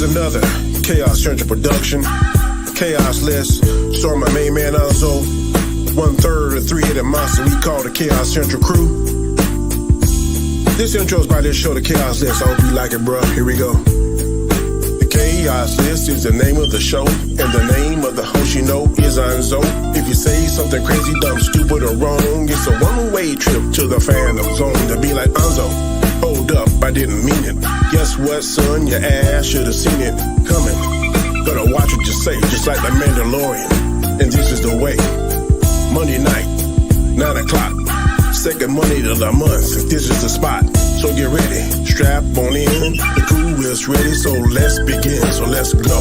another Khaos Central production. Khaos List, starring my main man Enzo. 1/3 of the three-headed monster we call the Khaos Central crew. This intro is by this show, the Khaos List. I hope you like it, bro. Here we go. The Khaos List is the name of the show, and the name of the host you know is Enzo. If you say something crazy, dumb, stupid, or wrong, it's a one-way trip to the fandom zone to be like Enzo. Hold up, I didn't mean it. Guess what, son? Your ass should have seen it coming. Gotta watch what you say, just like the Mandalorian. And this is the way. Monday night, 9 o'clock. Second Monday of the month. This is the spot. So get ready. Strap on in. The crew is ready, so let's begin. So let's go.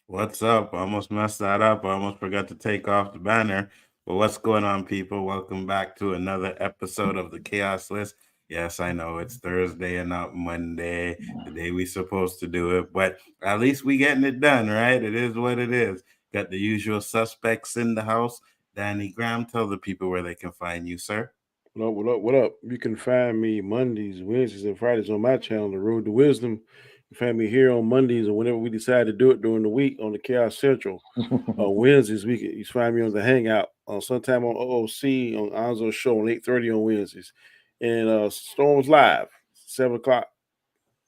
What's up? I almost messed that up. I almost forgot to take off the banner. But what's going on, people? Welcome back to another episode of the Khaos List. Yes, I know it's Thursday and not Monday, the day we're supposed to do it, but at least we getting it done, right? It is what it is. Got the usual suspects in the house. Danny Graham, tell the people where they can find you, sir. What up, what up, what up? You can find me Mondays, Wednesdays, and Fridays on my channel, The Road to Wisdom. You can find me here on Mondays or whenever we decide to do it during the week on the Khaos Central. On Wednesdays, you can find me on the Hangout, sometime on OOC, on Enzo's show on 8:30 on Wednesdays. And Storm's Live, 7 o'clock,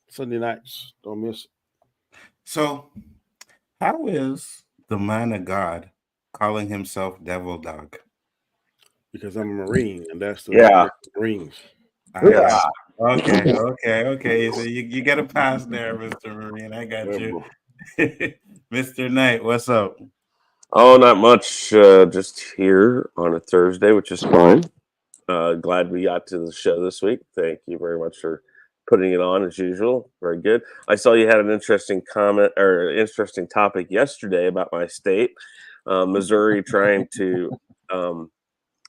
Sunday nights. Don't miss it. So, how is the man of God calling himself Devil Dog? Because I'm a Marine, and that's the Marines. Yeah. Okay. So you get a pass there, Mr. Marine. I got you. Mr. Knight, what's up? Oh, not much. Just here on a Thursday, which is fine. Glad we got to the show this week. Thank you very much for putting it on as usual. Very good. I saw you had an interesting comment or interesting topic yesterday about my state, Missouri, trying to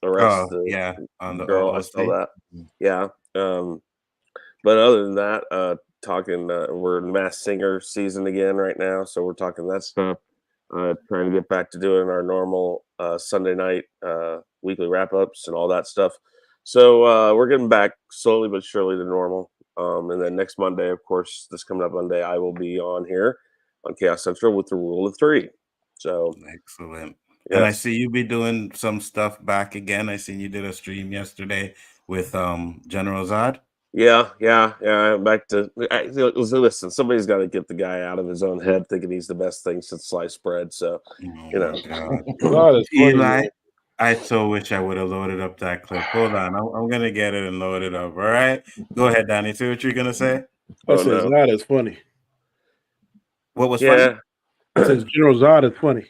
arrest on the girl. I saw that. Yeah. But other than that, we're in Masked Singer season again right now, so we're talking that stuff. Trying to get back to doing our normal Sunday night weekly wrap-ups and all that stuff. So we're getting back slowly but surely to normal. And then next Monday, of course, this coming up Monday, I will be on here on Khaos Central with the Rule of 3. So excellent. Yes. And I see you be doing some stuff back again. I seen you did a stream yesterday with General Zod. Yeah. Back to listen. Somebody's got to get the guy out of his own head thinking he's the best thing since sliced bread. So Eli, I so wish I would have loaded up that clip. Hold on, I'm gonna get it and load it up. All right, go ahead, Danny. See what you're gonna say. Zod is funny. What was funny? It says General Zod is funny.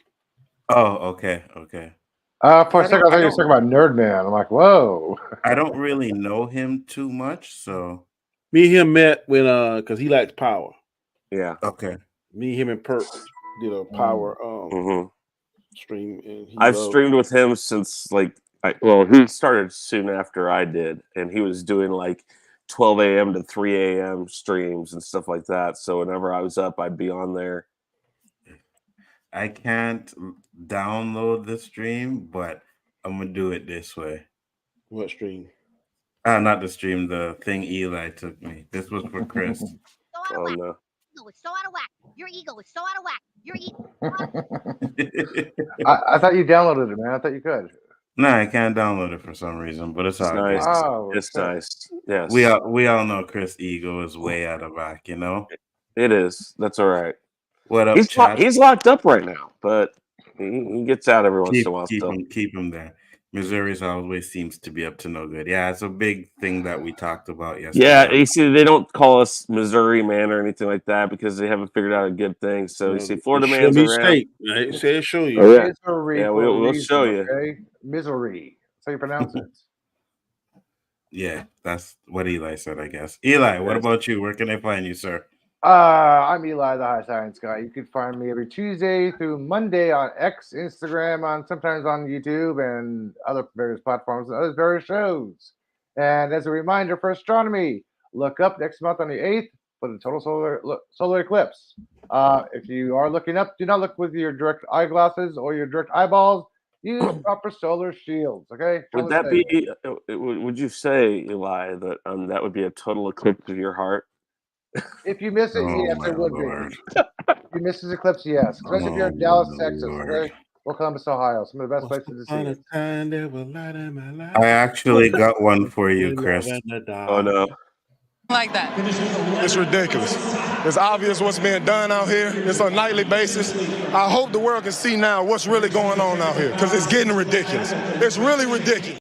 Oh, okay. For a second, I thought you were talking about Nerd Man. I'm like, whoa. I don't really know him too much, so me and him met when because he likes power. Yeah. Okay. Me, him, and Perk did a power stream, and I've streamed with him since he started soon after I did, and he was doing like 12 a.m. to 3 a.m. streams and stuff like that. So whenever I was up, I'd be on there. I can't download the stream, but I'm gonna do it this way. What stream? Not the stream, the thing Eli took me. This was for Chris. Oh no. It's so out of whack. Your ego is so out of whack. Your ego. I thought you downloaded it, man. I thought you could. No, I can't download it for some reason, but it's all nice. good. Oh, it's nice. Yes. We all know Chris' ego is way out of whack, you know? It is. That's all right. What up, he's locked up right now, but he gets out every once in a while. Keep him there. Missouri's always seems to be up to no good. Yeah, it's a big thing that we talked about yesterday. Yeah, you see, they don't call us Missouri man or anything like that because they haven't figured out a good thing. So you see, Florida man's around. State. Say show you. Oh, yeah. Missouri, yeah, we'll show you. Okay? Missouri. That's how you pronounce it. Yeah, that's what Eli said, I guess. Eli, what about you? Where can I find you, sir? I'm Eli, the High Science Guy. You can find me every Tuesday through Monday on X, Instagram, sometimes on YouTube and other various platforms and other various shows. And as a reminder for astronomy, look up next month on the 8th for the total solar eclipse. If you are looking up, do not look with your direct eyeglasses or your direct eyeballs. Use proper solar shields. Okay. Would that be? Would you say, Eli, that that would be a total eclipse of your heart? If you miss it, Oh yes, my it would Lord. be. If you miss this eclipse, yes. Especially if you're in Dallas, Texas, Lord. okay? Or Columbus, Ohio. Some of the best places to see it. I actually got one for you, Chris. Oh no. Like that. It's ridiculous. It's obvious what's being done out here. It's on a nightly basis. I hope the world can see now what's really going on out here because it's getting ridiculous. It's really ridiculous.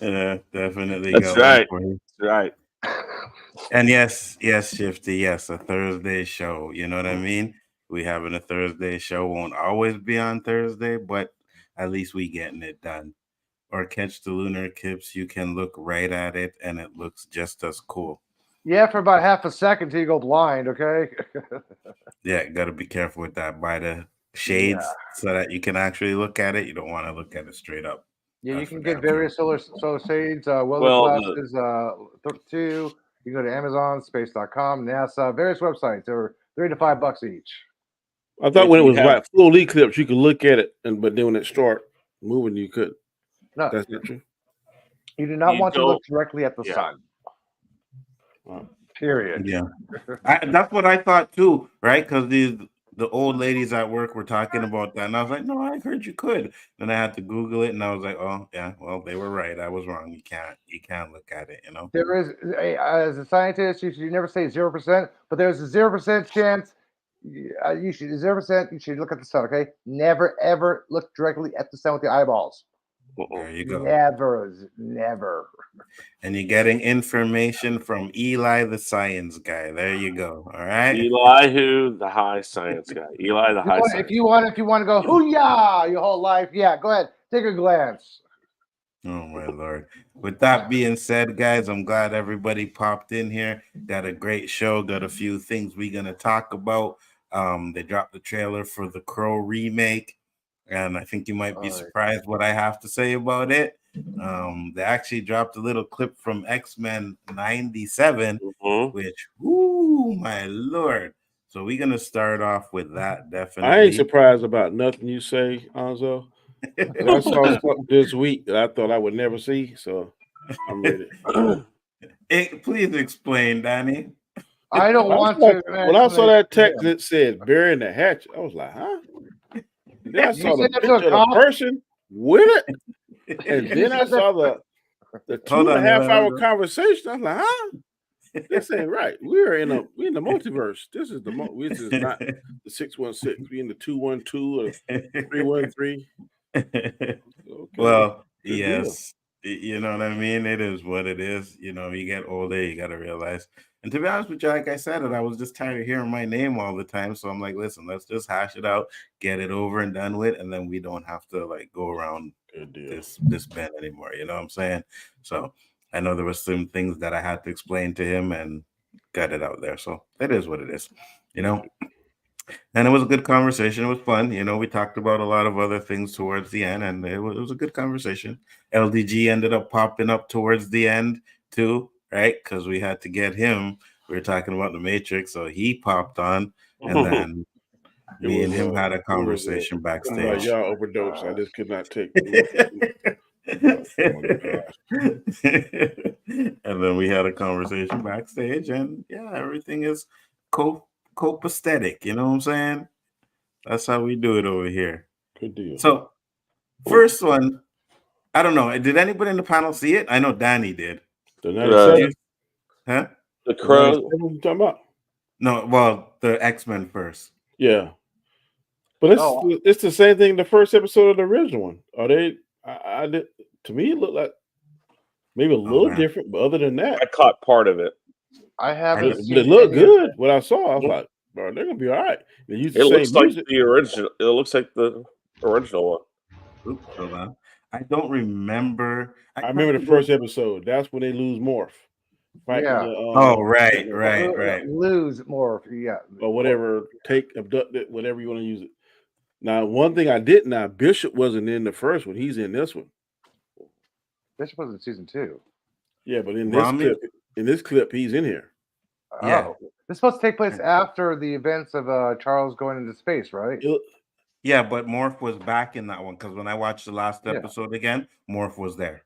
Yeah, definitely. That's got right. one for you. That's right. And yes, Shifty, yes, a Thursday show. You know what I mean? We having a Thursday show. Won't always be on Thursday, but at least we getting it done. Or catch the lunar eclipse. You can look right at it, and it looks just as cool. Yeah, for about half a second till you go blind, okay? Yeah, got to be careful with that. By the shades so that you can actually look at it. You don't want to look at it straight up. Yeah, you That's can for get damn various solar shades, weather classes, 2. You can go to Amazon, space.com, NASA, various websites. They're $3 to $5 each. I thought when it was like full eclipse, you could look at it, but then when it start moving, you couldn't. No, that's not true. You do not want to look directly at the sun. Period. Yeah, that's what I thought too, right? Because the old ladies at work were talking about that, and I was like, "No, I heard you could." Then I had to Google it, and I was like, "Oh, yeah, well, they were right. I was wrong. You can't look at it, you know." There is, as a scientist, you should never say 0%, but there's a 0% chance. You should 0%. You should look at the sun. Okay, never ever look directly at the sun with your eyeballs. There you go. Never. And you're getting information from Eli, the science guy. There you go. All right. Eli, the high science guy. Eli, the high science. If you want to go hoo-yah your whole life, yeah, go ahead, take a glance. Oh my Lord. With that being said, guys, I'm glad everybody popped in here. Got a great show. Got a few things we're gonna talk about. They dropped the trailer for the Crow remake. And I think you might be surprised what I have to say about it. They actually dropped a little clip from X-Men 97, which, whoo, my Lord. So we're going to start off with that, definitely. I ain't surprised about nothing you say, Anzo. I saw something this week that I thought I would never see, so I'm ready. Please explain, Danny. I don't want to. When I saw that text that said burying the hatchet, I was like, huh? Then I saw the picture of the person with it, and then I saw the 2.5 hour conversation. I was like, huh? This ain't right. We're in the multiverse. This is this is not the 616. We in the 212 or 313. Okay. Well, good yes. Deal. You know what I mean? It is what it is. You know, you get older, you got to realize. And to be honest with you, like I said, I was just tired of hearing my name all the time. So I'm like, listen, let's just hash it out, get it over and done with, and then we don't have to like go around this bend anymore. You know what I'm saying? So I know there were some things that I had to explain to him and got it out there. So it is what it is, you know. And it was a good conversation. It was fun. You know, we talked about a lot of other things towards the end, and it was a good conversation. LDG ended up popping up towards the end too, right? Because we had to get him. We were talking about the Matrix, so he popped on, and then me and him had a conversation backstage. Y'all overdose. I just could not take. And then we had a conversation backstage, and yeah, everything is copacetic, you know what I'm saying? That's how we do it over here. Good deal. So, first one, I don't know. Did anybody in the panel see it? I know Danny did. The 97? Huh? The Crow. What are you talking about? No, well, the X-Men first. Yeah. But it's the same thing the first episode of the original one. Are they? I did. To me, it looked like maybe a little different, but other than that, I caught part of it. I haven't. It looked good. What I saw, I was like, bro, they're gonna be all right. They use the it same looks like music. the original. It looks like the original one. Oops, hold on. I don't remember. I remember the first episode. That's when they lose Morph. Yeah. Right. Lose Morph. Yeah. Or whatever. Take abducted. Whatever you want to use it. Now, one thing I did not. Bishop wasn't in the first one. He's in this one. Bishop was in season 2. Yeah, but in this clip, he's in here. Yeah. Oh, this is supposed to take place after the events of Charles going into space, right? Yeah, but Morph was back in that one because when I watched the last Yeah. episode again, Morph was there.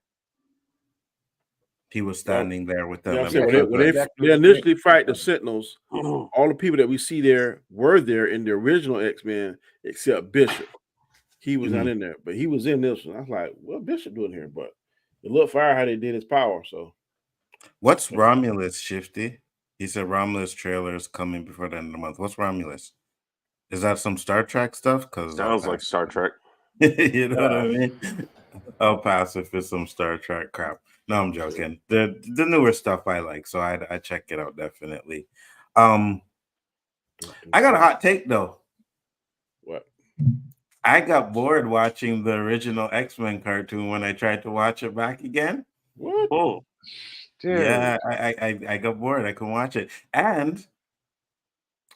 He was standing there with them. Yeah, I'm and saying because, when they initially fight the Sentinels, all the people that we see there were there in the original X-Men, except Bishop. He was not in there, but he was in this one. I was like, what Bishop doing here? But it looked fire how they did his power. So what's Romulus, Shifty? He said Romulus trailer is coming before the end of the month. What's Romulus? Is that some Star Trek stuff? Because Sounds like Star Trek. You know what I mean? I'll pass if it's some Star Trek crap. No, I'm joking. The newer stuff I like, so I check it out definitely. I got a hot take though. What? I got bored watching the original X-Men cartoon when I tried to watch it back again. What? Oh, Dude. Yeah, I got bored. I couldn't watch it, and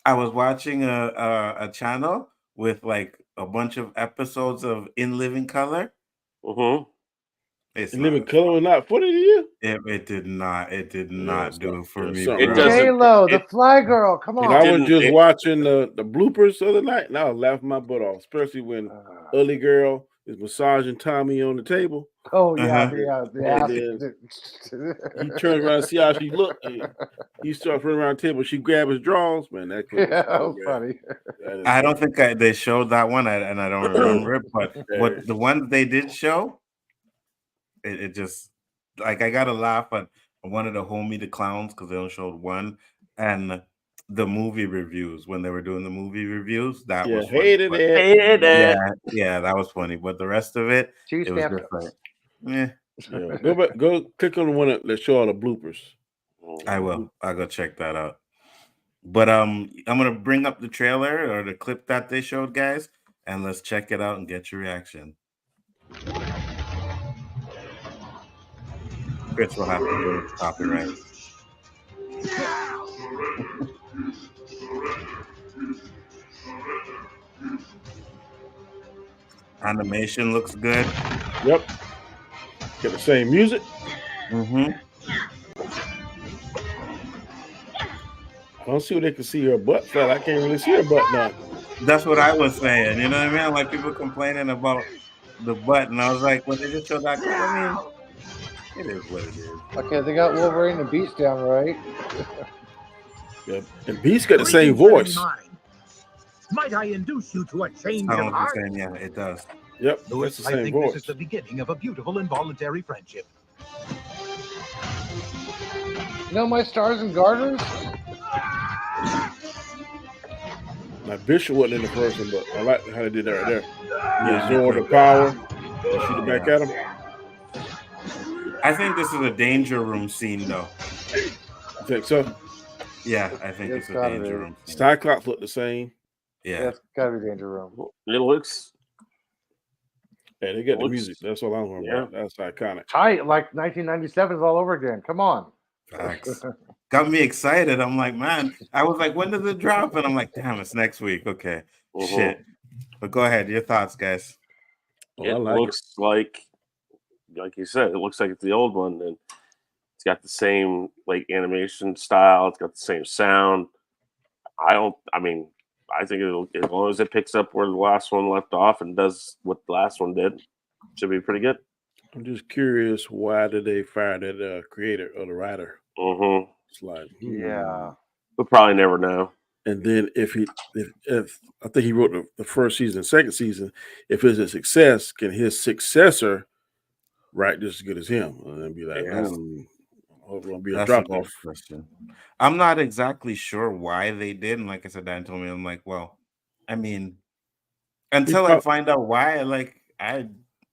I was watching a channel with like a bunch of episodes of In Living Color. It's In Living Color was not funny to you? It did not. It did not do it for me. something Bro. wrong. J-Lo, the Fly Girl, come on. And I was just watching the bloopers the other night, and I was laughing my butt off, especially when Ugly Girl is massaging Tommy on the table. Oh yeah, And then he turns around and see how she looked. He starts running around the table. She grabs his drawers. Man, that clip was so funny. I don't think they showed that one, and I don't remember it. But what the one they did show, it just like I gotta laugh at one of the Homie the Clowns because they only showed one, and the movie reviews when they were doing the movie reviews. That was funny. Hated it. Yeah, that was funny. But the rest of it, it was just like, yeah. Go back, go click on the one that show all the bloopers. I will. I'll go check that out. But I'm gonna bring up the trailer or the clip that they showed, guys, and let's check it out and get your reaction. Chris will have to do it. Copyright. Animation looks good. Yep. Get the same music. Mm-hmm. I don't see where they can see her butt fat. I can't really see her butt now. That's what I was saying. You know what I mean? Like people complaining about the butt, and I was like, when they just showed that, I mean, it is what it is. Okay, they got Wolverine and Beast down, right? Yep. And Beast got the same voice. Might I induce you to a change of heart? Yeah, it does. Yep, Louis, that's the same I think voice. this is the beginning of a beautiful involuntary friendship. You know my stars and garters? Now Bishop wasn't in the first one, but I like how they did that right there. He absorbed the power and shoot it back at him. I think this is a danger room scene, though. You think so? Yeah, I think it's a danger room scene. Cyclops look the same. Yeah, it's gotta be danger room. It looks. Yeah, they got the music. That's all I'm worried about. That's iconic. Tight, like 1997 is all over again. Come on. Facts. Got me excited. I'm like, man, I was like, when does it drop? And I'm like, damn, it's next week. Okay. Shit. But go ahead. Your thoughts, guys. It looks like you said, it looks like it's the old one. And it's got the same like animation style. It's got the same sound. I think as long as it picks up where the last one left off and does what the last one did, should be pretty good. I'm just curious, why did they fire that creator or the writer? It's like, yeah, we'll probably never know. And then if I think he wrote the first season, second season, if it's a success, can his successor write just as good as him? And then be like, be a That's drop a good question. I'm not exactly sure why they did. And like I said, Dan told me, I'm like, well, I mean, until I find out why,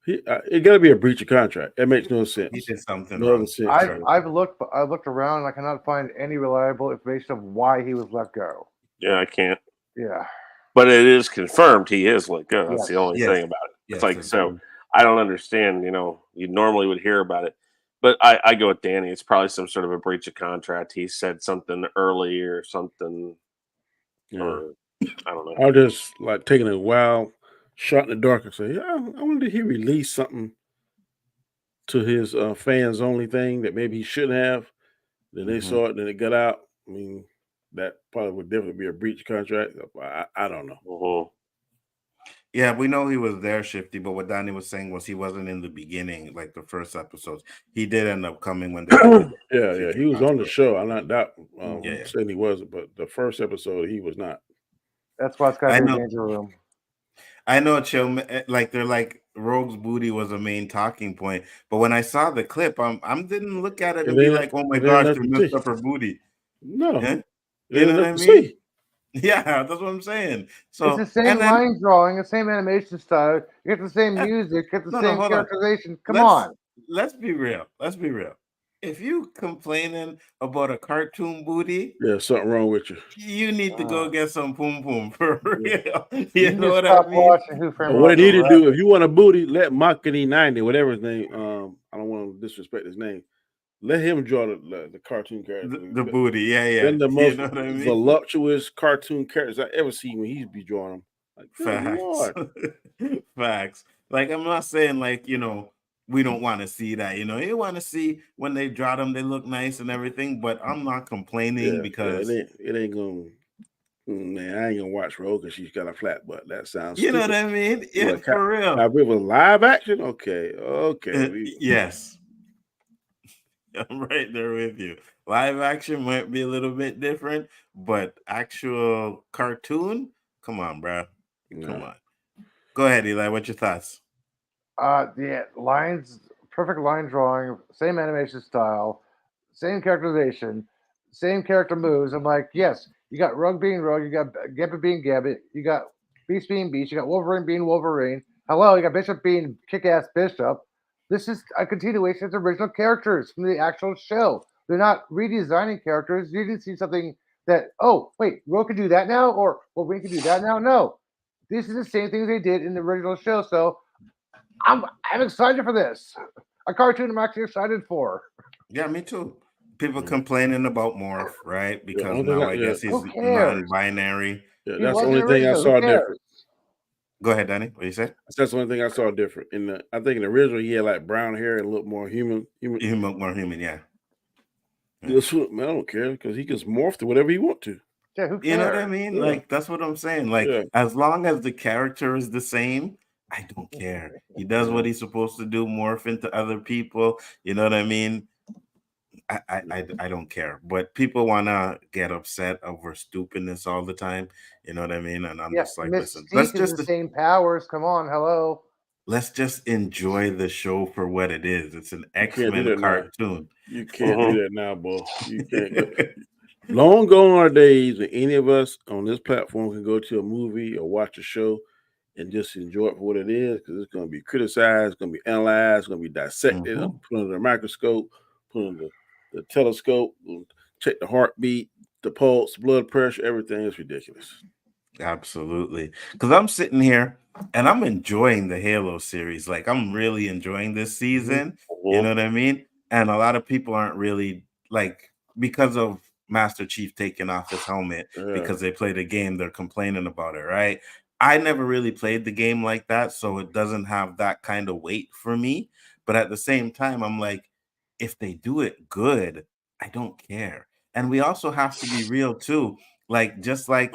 it got to be a breach of contract. That makes no sense. He did something wrong. I've looked around. I cannot find any reliable information of why he was let go. Yeah, I can't. Yeah, but it is confirmed he is let go. That's the only thing about it. It's like so. I don't understand. You know, you normally would hear about it, but I go with Danny. It's probably some sort of a breach of contract. He said something early or something. Yeah. Or, I don't know. I'll just like taking a wild shot in the dark and say, I wonder if he released something to his fans only thing that maybe he shouldn't have. Then they saw it, then it got out. I mean, that probably would definitely be a breach contract. I don't know. Mhm. Yeah, we know he was there, Shifty, but what Danny was saying was he wasn't in the beginning, like the first episodes. He did end up coming when they did Yeah, he was on the show. I'm not that Yeah. saying he wasn't, but the first episode he was not. That's why it's got I to be a know. danger room. I know, Chill. Like they're like Rogue's booty was a main talking point, but when I saw the clip, I didn't look at it and be like, "Oh my It ain't gosh, they nothing to messed see. up her booty." No, Yeah? it You ain't know what nothing I to mean? see. Yeah, that's what I'm saying. It's the So, same and then line drawing, the same animation style. You get the same eh, music, get the no, same hold on. characterization. Come Let's on. let's be real. Let's be real. If you complaining about a cartoon booty, Yeah, something wrong with you. you need to go Uh, get some poom poom for Yeah. real. you You need know to what I stop mean? watching Who Framed What they Roger need to do, Rabbit. if you want a booty, let Makani 90, whatever his name, I don't want to disrespect his name. Let him draw the cartoon character. The booty, yeah. Then the You most know what I mean? voluptuous cartoon characters I ever seen when he's be drawing them. Like, good Facts. lord. Facts. Like I'm not saying like, we don't want to see that. You want to see when they draw them, they look nice and everything, but I'm not complaining Yeah, because it ain't gonna. Man, I ain't gonna watch Rogue because she's got a flat butt. That sounds you know what stupid. I mean? Yeah, Look, for real. if it was live action, okay. Yes. I'm right there with you. Live action might be a little bit different, but actual cartoon, come on, bro. Come No. on. Go ahead, Eli. What's your thoughts? Yeah, lines, perfect line drawing, same animation style, same characterization, same character moves. I'm like, yes, you got Rug being Rug, you got Gambit being Gambit, you got Beast being Beast, you got Wolverine being Wolverine. Hello, you got Bishop being kick-ass Bishop. This is a continuation of the original characters from the actual show. They're not redesigning characters. You didn't see something that, oh, wait, Rogue can do that now, or Wolverine can do that now. No, this is the same things they did in the original show. So I'm excited for this. A cartoon I'm actually excited for. Yeah, me too. People complaining about Morph, right? The Because only thing now I guess he's Who cares? non-binary. yeah, He that's the wasn't only thing I original. Who saw cares? different. Go ahead, Danny. What you say? That's the only thing I saw different. I think in the original he had like brown hair and looked more human. You look more human, yeah. This one, man, I don't care because he can morph to whatever he want to. Yeah, who You know what I cares? mean? Yeah. Like that's what I'm saying. Like Yeah. as long as the character is the same, I don't care. He does what he's supposed to do, morph into other people. You know what I mean? I don't care. But people wanna get upset over stupidness all the time. You know what I mean? And I'm Yeah, just like, listen, Mystique is the same powers. Come on, hello. let's just enjoy the show for what it is. It's an You can't do X-Men that now. cartoon. You can't do that now, boy. You can't go. Long gone are days when any of us on this platform can go to a movie or watch a show and just enjoy it for what it is, because it's going to be criticized, it's going to be analyzed, it's going to be dissected, put under the microscope, put under the telescope, check the heartbeat, the pulse, blood pressure, everything is ridiculous. Absolutely. Because I'm sitting here and I'm enjoying the Halo series. Like I'm really enjoying this season. You know what I mean? And a lot of people aren't really like because of Master Chief taking off his helmet because they played a game, they're complaining about it, right? I never really played the game like that, so it doesn't have that kind of weight for me. But at the same time, I'm like, if they do it good, I don't care. And we also have to be real too. Like just like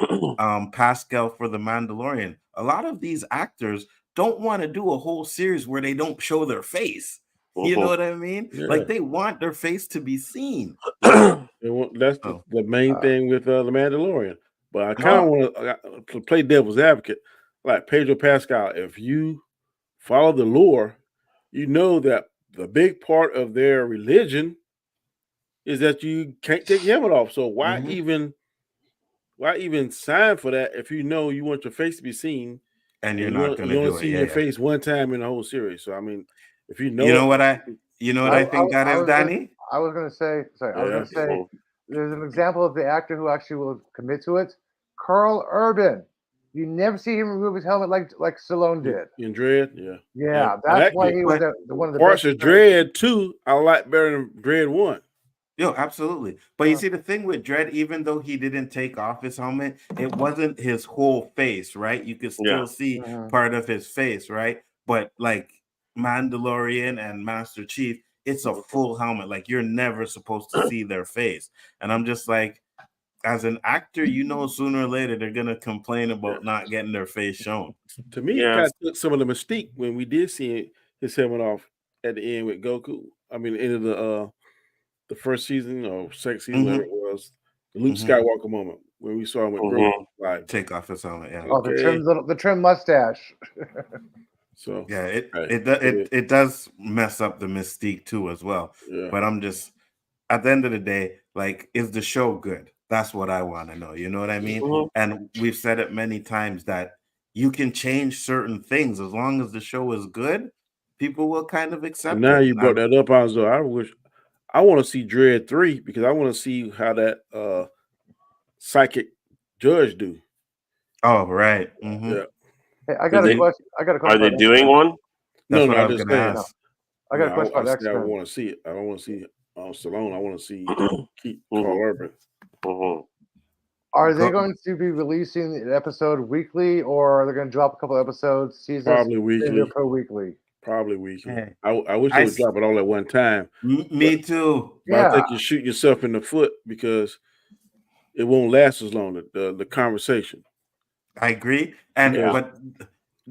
Pascal for the Mandalorian. A lot of these actors don't want to do a whole series where they don't show their face. You know what I mean? Yeah. Like they want their face to be seen. That's the main thing with the Mandalorian. But I kind of want to play devil's advocate, like Pedro Pascal. If you follow the lore, you know that the big part of their religion is that you can't take your helmet off. So why even sign for that if you know you want your face to be seen and you're not going to only do see it? your face one time in the whole series. So I mean, if you know, you know what I think that is, Danny? I was going to say, there's an example of the actor who actually will commit to it. Carl Urban. You never see him remove his helmet like Stallone did. In Dread, Yeah, that's why he was one of the parts best. of Dread 2 I like better than Dread 1. Yo, absolutely. But you see, the thing with Dredd, even though he didn't take off his helmet, it wasn't his whole face, right? You could still see part of his face, right? But like Mandalorian and Master Chief, it's a full helmet. Like you're never supposed to see their face. And I'm just like, as an actor, sooner or later they're gonna complain about not getting their face shown. To me, it kind of took some of the mystique when we did see his helmet off at the end with Goku. I mean, the end of the first season or second season, whatever it was, the Luke Skywalker moment when we saw him with Grogu, like take off his helmet. Yeah. Oh, the trim mustache. So yeah, it does mess up the mystique too as well. Yeah. But I'm just at the end of the day, like, is the show good? That's what I want to know. You know what I mean? And we've said it many times that you can change certain things as long as the show is good. People will kind of accept and now it. you brought that up, I want to see Dredd 3 because I want to see how that psychic judge do. Oh, right. Yeah. Hey, I got a question. Are they doing one? That's No, what I was just gonna saying. ask. I got a question about I X-Men. want to see it. I don't want to see Stallone. I want to see Carl Urban. Are they going to be releasing the episode weekly, or are they going to drop a couple episodes seasons? Probably weekly. Per weekly. Probably weekly. Hey. I wish they would drop it all at one time. Me too. But I think you shoot yourself in the foot because it won't last as long. The conversation. I agree. But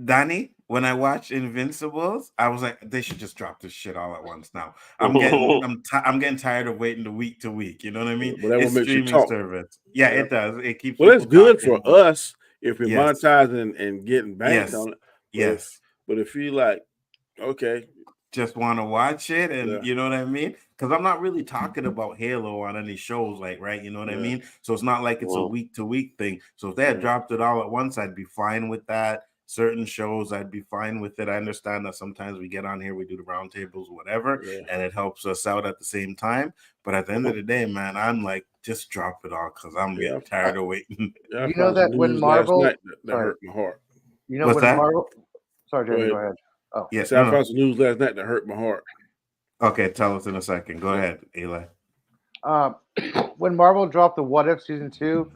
Danny, when I watched Invincibles, I was like, they should just drop this shit all at once now. I'm getting tired of waiting the week to week. You know what I mean? But that it's makes you streaming talk. service. Yeah, it does. It keeps. Well, it's good for us if we're Yes. monetizing and getting back on it. But if you like, okay, just want to watch it, and you know what I mean? Because I'm not really talking about Halo on any shows, like, right? You know what I mean? So it's not like it's a week to week thing. So if they had dropped it all at once, I'd be fine with that. Certain shows, I'd be fine with it. I understand that sometimes we get on here, we do the roundtables, whatever, and it helps us out at the same time. But at the end of the day, man, I'm like, just drop it all because I'm getting tired of waiting. You know that when Marvel that hurt my heart. You know What's when that? Marvel. Sorry, Jeremy, go ahead. Oh, yes. I found some news last night that hurt my heart. Okay, tell us in a second. Go ahead, Eli. When Marvel dropped the What If season 2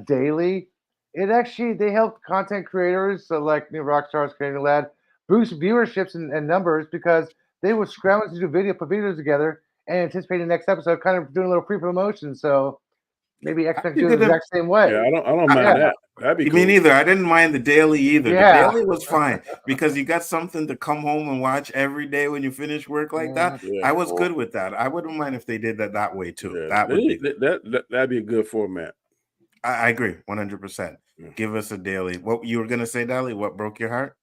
daily, they helped content creators, so like New Rockstars, Canadian Lad, boost viewerships and numbers because they would scramble to put videos together and anticipate the next episode, kind of doing a little pre-promotion. So maybe X-Men do it the exact same way. Yeah, I don't mind that. That'd be cool. Me neither. I didn't mind the daily either. Yeah. The daily was fine because you got something to come home and watch every day when you finish work like that. Yeah. I was good with that. I wouldn't mind if they did that way too. Yeah. That'd be a good format. I agree 100%. Give us a daily. What you were gonna say, Dally? What broke your heart?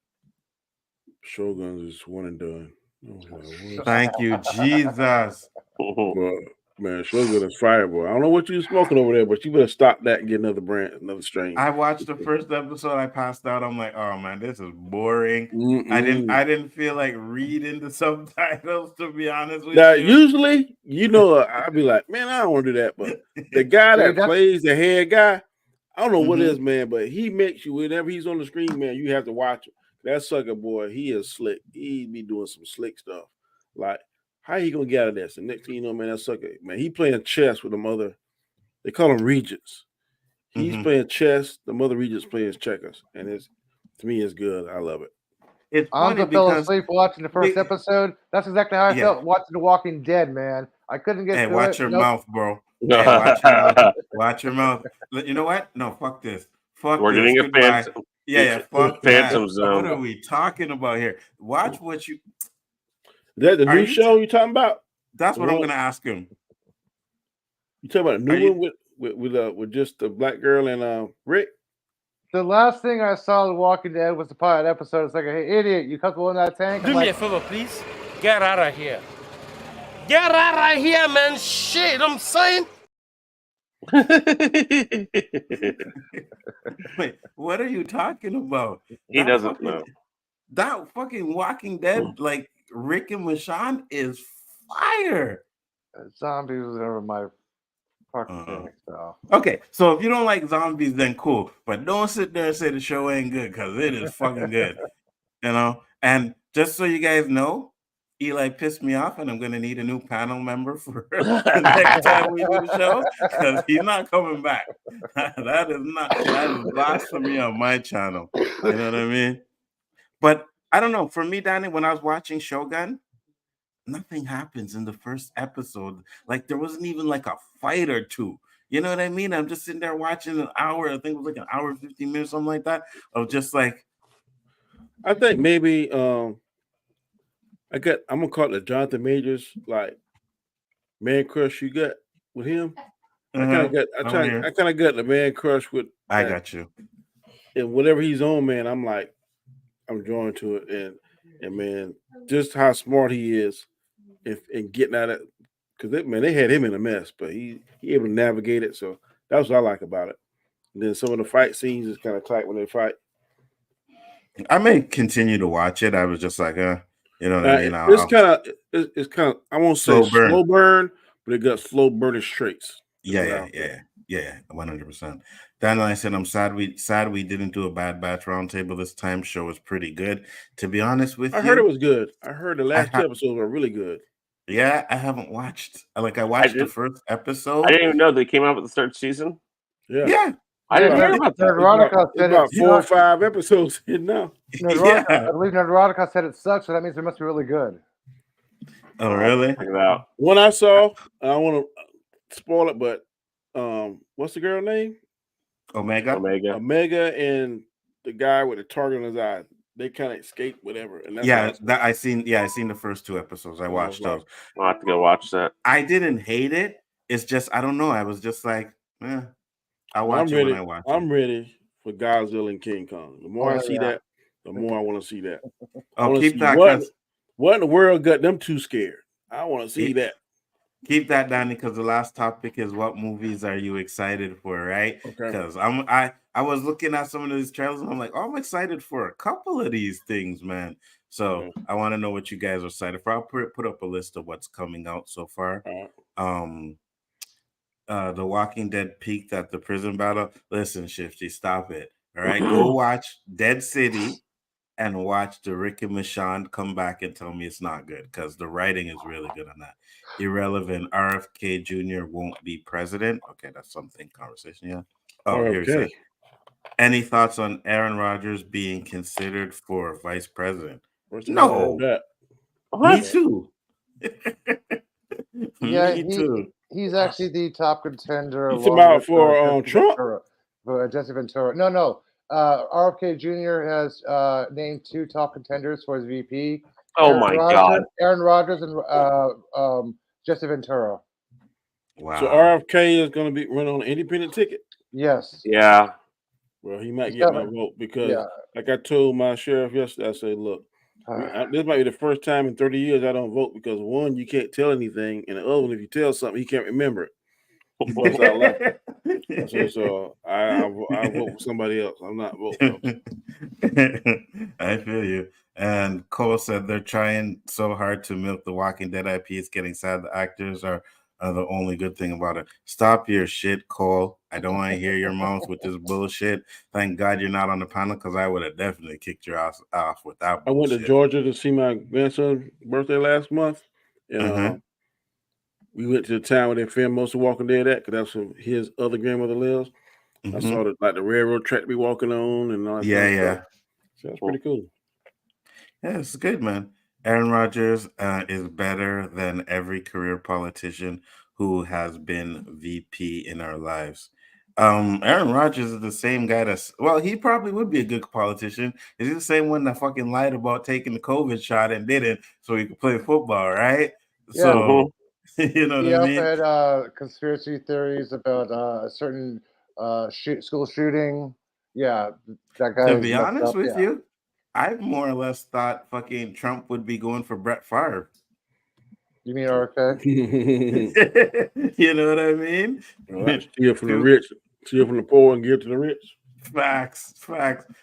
Shoguns is one and done. Thank you, Jesus. Well, man, Shogun is fire, boy. I don't know what you smoking over there, but you better stop that and get another strain. I watched the first episode. I passed out. I'm like, oh man, this is boring. I didn't feel like reading the subtitles, to be honest with now, you. usually, I'd be like, man, I don't want to do that. But the guy that plays the head guy, I don't know what it is, man, but he makes you, whenever he's on the screen, man, you have to watch him. That sucker boy, he is slick. He be doing some slick stuff. Like, how he gonna get out of this? And next thing you know, man, that sucker, man, he playing chess with them other, they call them regents. He's playing chess, the mother regents playing checkers. And to me, it's good. I love it. It's I funny fell because asleep watching the first episode. That's exactly how I felt watching The Walking Dead, man. I couldn't get Hey, through watch it. your mouth, bro. Hey, watch your mouth. Watch your mouth. You know what? No, fuck this. Fuck We're this. getting a Goodbye. phantom. Fuck Phantom that. Zone. What are we talking about here? Watch what you. That the new show you talking about? That's what I'm gonna ask him. You talking about a new one with just the black girl and Rick? The last thing I saw of The Walking Dead was the pilot episode. It's like, hey, idiot, you comfortable in that tank? Do me a favor, please. Get out of here. Get out of here, man. Shit, I'm saying. Wait, what are you talking about? He doesn't know. That fucking Walking Dead, like Rick and Michonne, is fire. Zombies was never my fucking thing. So. Okay, so if you don't like zombies, then cool. But don't sit there and say the show ain't good because it is fucking good. And just so you guys know, Eli pissed me off, and I'm gonna need a new panel member for the next time we do the show because he's not coming back. That is blasphemy on my channel. You know what I mean? But I don't know. For me, Danny, when I was watching Shogun, nothing happens in the first episode. Like there wasn't even like a fight or two. You know what I mean? I'm just sitting there watching an hour. I think it was like an hour and 15 minutes, something like that, of just like. I think maybe I'm gonna call it the Jonathan Majors like man crush you got with him. I kind of got the man crush with. I got you. And whatever he's on, man, I'm drawn to it, and man, just how smart he is, and getting out of, because they had him in a mess, but he able to navigate it. So that's what I like about it. And then some of the fight scenes is kind of tight when they fight. I may continue to watch it. I was just like, you know what I mean? It's kind of I won't say slow burn, but it got slow burning traits. Yeah, 100%. Then I said, I'm sad we didn't do a Bad Batch roundtable this time. Show was pretty good. To be honest with you, I heard it was good. I heard the last two episodes were really good. Yeah, I haven't watched. I watched the first episode. I didn't even know they came out with the third season. Yeah. I didn't hear about that. It's about 4 or 5 episodes in now. I believe Neurotica said it sucks, so that means it must be really good. Oh, really? Check it out. One I saw, I don't want to spoil it, but what's the girl name? Omega, and the guy with the target on his eye. They kind of escape whatever. And that's I seen the first 2 episodes. I watched those. I'll have to go watch that. I didn't hate it. It's just I don't know. I was just like, I'll watch it when I watch it. I'm ready for Godzilla and King Kong. The more I see that, the more I want to see that. Keep that. What in the world got them too scared? I want to see that. Keep that, Danny, because the last topic is what movies are you excited for, right? Because I was looking at some of these trailers and I'm like, I'm excited for a couple of these things, man. So I want to know what you guys are excited for. I'll put up a list of what's coming out so far. The Walking Dead peaked at the prison battle. Listen, Shifty, stop it. All right, go watch Dead City and watch the Rick and Michonne. Come back and tell me it's not good because the writing is really good on that. Irrelevant. RFK Jr. won't be president. Okay, that's something conversation. Yeah. Oh, here it says. Any thoughts on Aaron Rodgers being considered for vice president? No. Me too. Me too. He's actually the top contender. He's about for Trump. For Jesse Ventura. No. RFK Jr. has named 2 top contenders for his VP. God! Aaron Rodgers and Jesse Ventura. Wow. So RFK is going to be running on an independent ticket. Yes. Yeah. Well, he might get my vote because, like I told my sheriff yesterday, I said, look, this might be the first time in 30 years I don't vote because, one, you can't tell anything, and the other one, if you tell something, he can't remember it. So I vote for somebody else. I'm not voting. I feel you. And Cole said they're trying so hard to milk the Walking Dead IP. It's getting sad. The actors are the only good thing about it. Stop your shit, Cole. I don't want to hear your mouth with this bullshit. Thank God you're not on the panel because I would have definitely kicked your ass off with that bullshit. I went to Georgia to see my grandson's birthday last month, and we went to the town where they filmed most of Walking Dead at, because that's where his other grandmother lives. I saw the railroad track to be walking on and all that. Yeah. So that's pretty cool. Yeah, it's good, man. Aaron Rodgers is better than every career politician who has been VP in our lives. Aaron Rodgers is the same guy he probably would be a good politician. Is he the same one that fucking lied about taking the COVID shot and didn't so he could play football, right? Yeah. So, you know what I mean? He also had conspiracy theories about a certain school shooting. Yeah, that guy. To be honest with you, I more or less thought fucking Trump would be going for Brett Favre. You mean RFK? You know what I mean? Steal from the rich, steal from the poor, and give to the rich. Facts.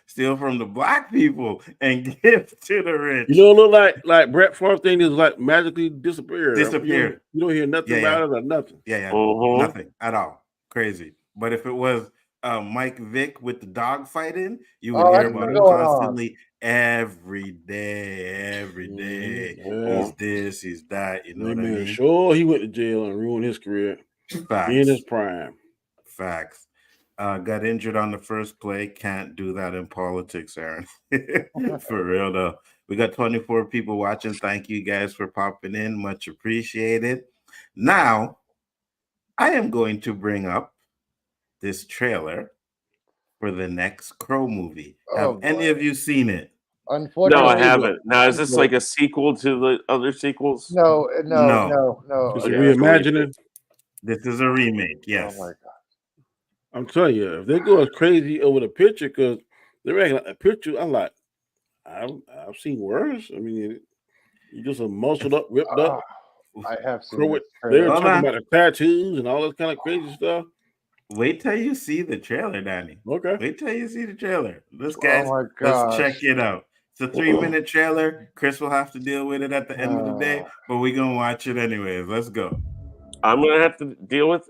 Steal from the black people and give to the rich. You don't look like Brett Favre thing is like magically disappeared. You don't hear nothing about it or nothing. Yeah. Nothing at all. Crazy. But if it was Mike Vick with the dog fighting, you would hear about him constantly every day. Yeah. He's this, he's that. You know what I mean? Sure, he went to jail and ruined his career. Facts. In his prime. Facts. Got injured on the first play. Can't do that in politics, Aaron. For real, though. We got 24 people watching. Thank you guys for popping in. Much appreciated. Now, I am going to bring up this trailer for the next Crow movie. Oh, Have any of you seen it? Unfortunately, No, I haven't. Now, is this like a sequel to the other sequels? No. It's a Okay, reimagining. This is a remake. Yes. Oh my god! I'm telling you, if they go as crazy over the picture, because they're making a picture, I'm like, I've seen worse. I mean, you just a muscled up, ripped up. I have seen Crow. this They were trailer. talking about the tattoos and all this kind of crazy stuff. Wait till you see the trailer, Danny. Okay. Wait till you see the trailer. Let's Oh my gosh. check it out. It's a 3-minute trailer. Chris will have to deal with it at the end of the day, but we're gonna watch it anyways. Let's go. I'm gonna have to deal with.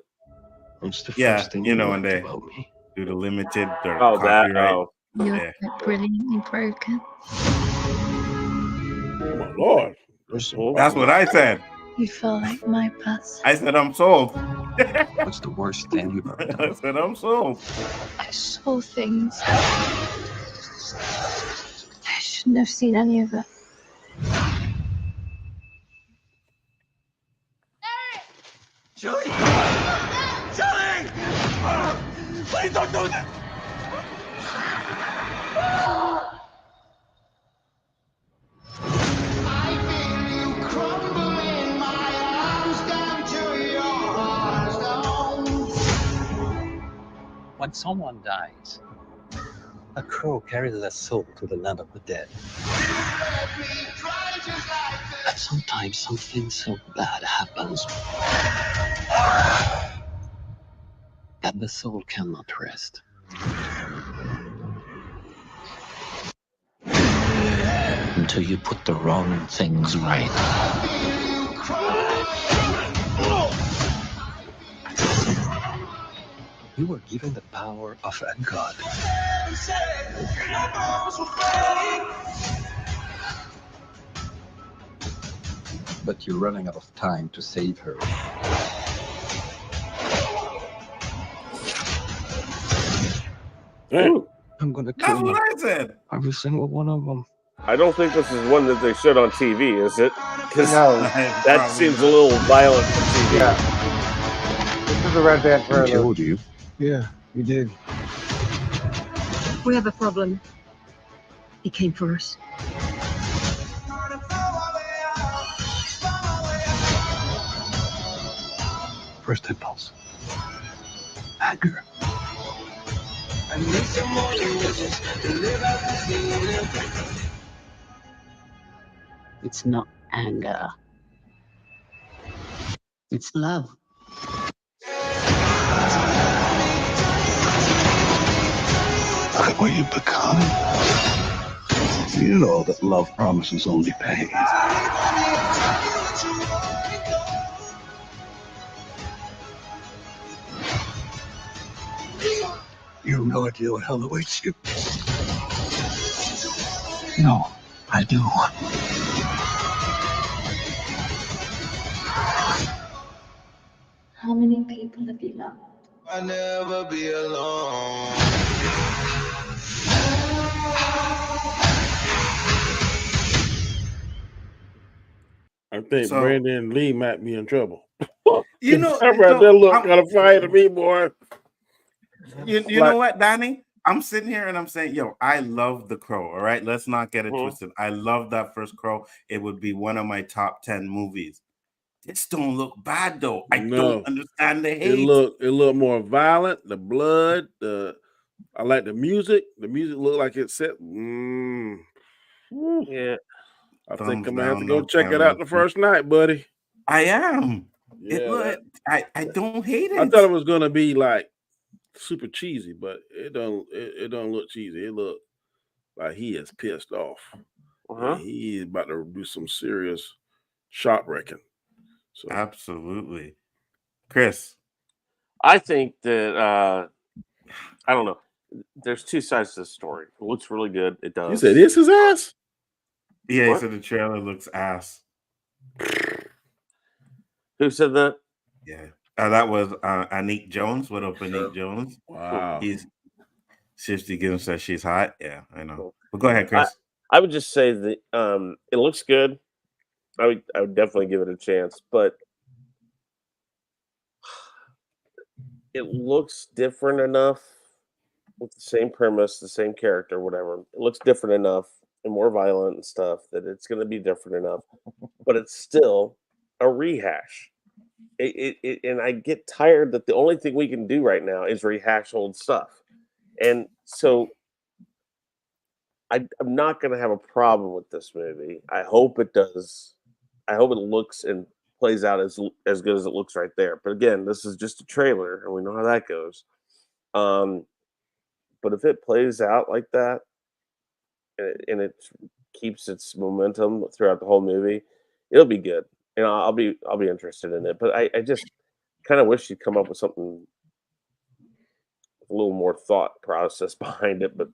What's the Yeah, first thing you you know when liked they about me? do the limited or Oh, that. copyright. Oh, You're Yeah. brilliantly broken. Oh my lord. That's what I said. You feel like my bus. I said I'm sold. What's the worst thing you've ever done? I said I'm sold. I saw things. I shouldn't have seen any of it. Julie! Julie! Please don't do that! When someone dies, a crow carries their soul to the land of the dead. And sometimes something so bad happens that the soul cannot rest. Until you put the wrong things right. You were given the power of a god. But you're running out of time to save her. Ooh. I'm gonna That's kill what you. I said. Every single one of them. I don't think this is one that they showed on TV, is it? Because No. that seems a little violent for TV. Yeah. This is a Red Band He trailer. killed you. Yeah, he did. We have a problem. He came for us. First impulse. Anger. It's not anger. It's love. Look at what you've become. You know that love promises only pain. You have no idea what hell awaits you. No, I do. How many people have you loved? I'll never be alone. I think So- Brandon Lee might be in trouble. You know, that look kind of fire to me, boy. You know what, Danny? I'm sitting here and I'm saying, yo, I love The Crow. All right, let's not get it twisted. I love that first Crow. It would be one of my top 10 movies. This don't look bad though. I don't understand the hate. It look more violent. The blood. I like the music. The music look like it's set. Yeah. I think I'm gonna have to go check it out the first night, buddy. I am. Yeah, I don't hate it. I thought it was gonna be like super cheesy, but it don't look cheesy. It look like he is pissed off. And he is about to do some serious shop wrecking. So absolutely, Chris. I think that I don't know. There's two sides to the story. It looks really good. It does. You said this is ass? Yeah, What? he said the trailer looks ass. Who said that? Yeah. That was Anik Jones. What up, Anik Jones? Wow. He's 60 Gibbons says she's hot. Yeah, I know. But go ahead, Chris. I would just say that it looks good. I would definitely give it a chance, but it looks different enough with the same premise, the same character, whatever. It looks different enough and more violent and stuff that it's going to be different enough, but it's still a rehash. And I get tired that the only thing we can do right now is rehash old stuff. And so I'm not going to have a problem with this movie. I hope it does. I hope it looks and plays out as good as it looks right there. But again, this is just a trailer, and we know how that goes. But if it plays out like that, and it keeps its momentum throughout the whole movie, it'll be good. And I'll be interested in it. But I just kind of wish you'd come up with something with a little more thought process behind it. But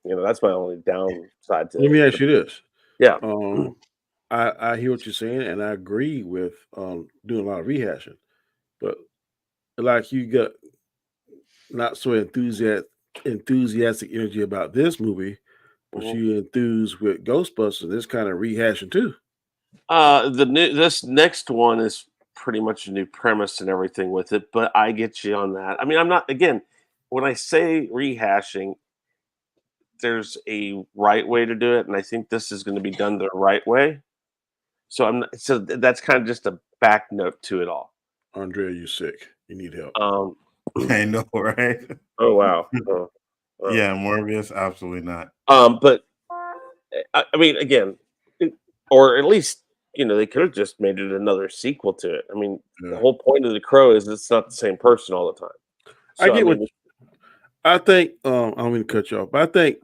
that's my only downside to Let it. me ask you this. Yeah. I hear what you're saying, and I agree with doing a lot of rehashing. But like you got not so enthusiastic energy about this movie, but you enthused with Ghostbusters. This kind of rehashing too. This next one is pretty much a new premise and everything with it, but I get you on that. I mean, I'm not, again, when I say rehashing, there's a right way to do it, and I think this is going to be done the right way. So that's kind of just a back note to it all. Andrea, you're sick. You need help. I know, right? Oh wow. Yeah, Morbius, absolutely not. But I mean, again, or at least they could have just made it another sequel to it. I mean, the whole point of The Crow is it's not the same person all the time. So, I get what I think. I don't mean to cut you off, but I think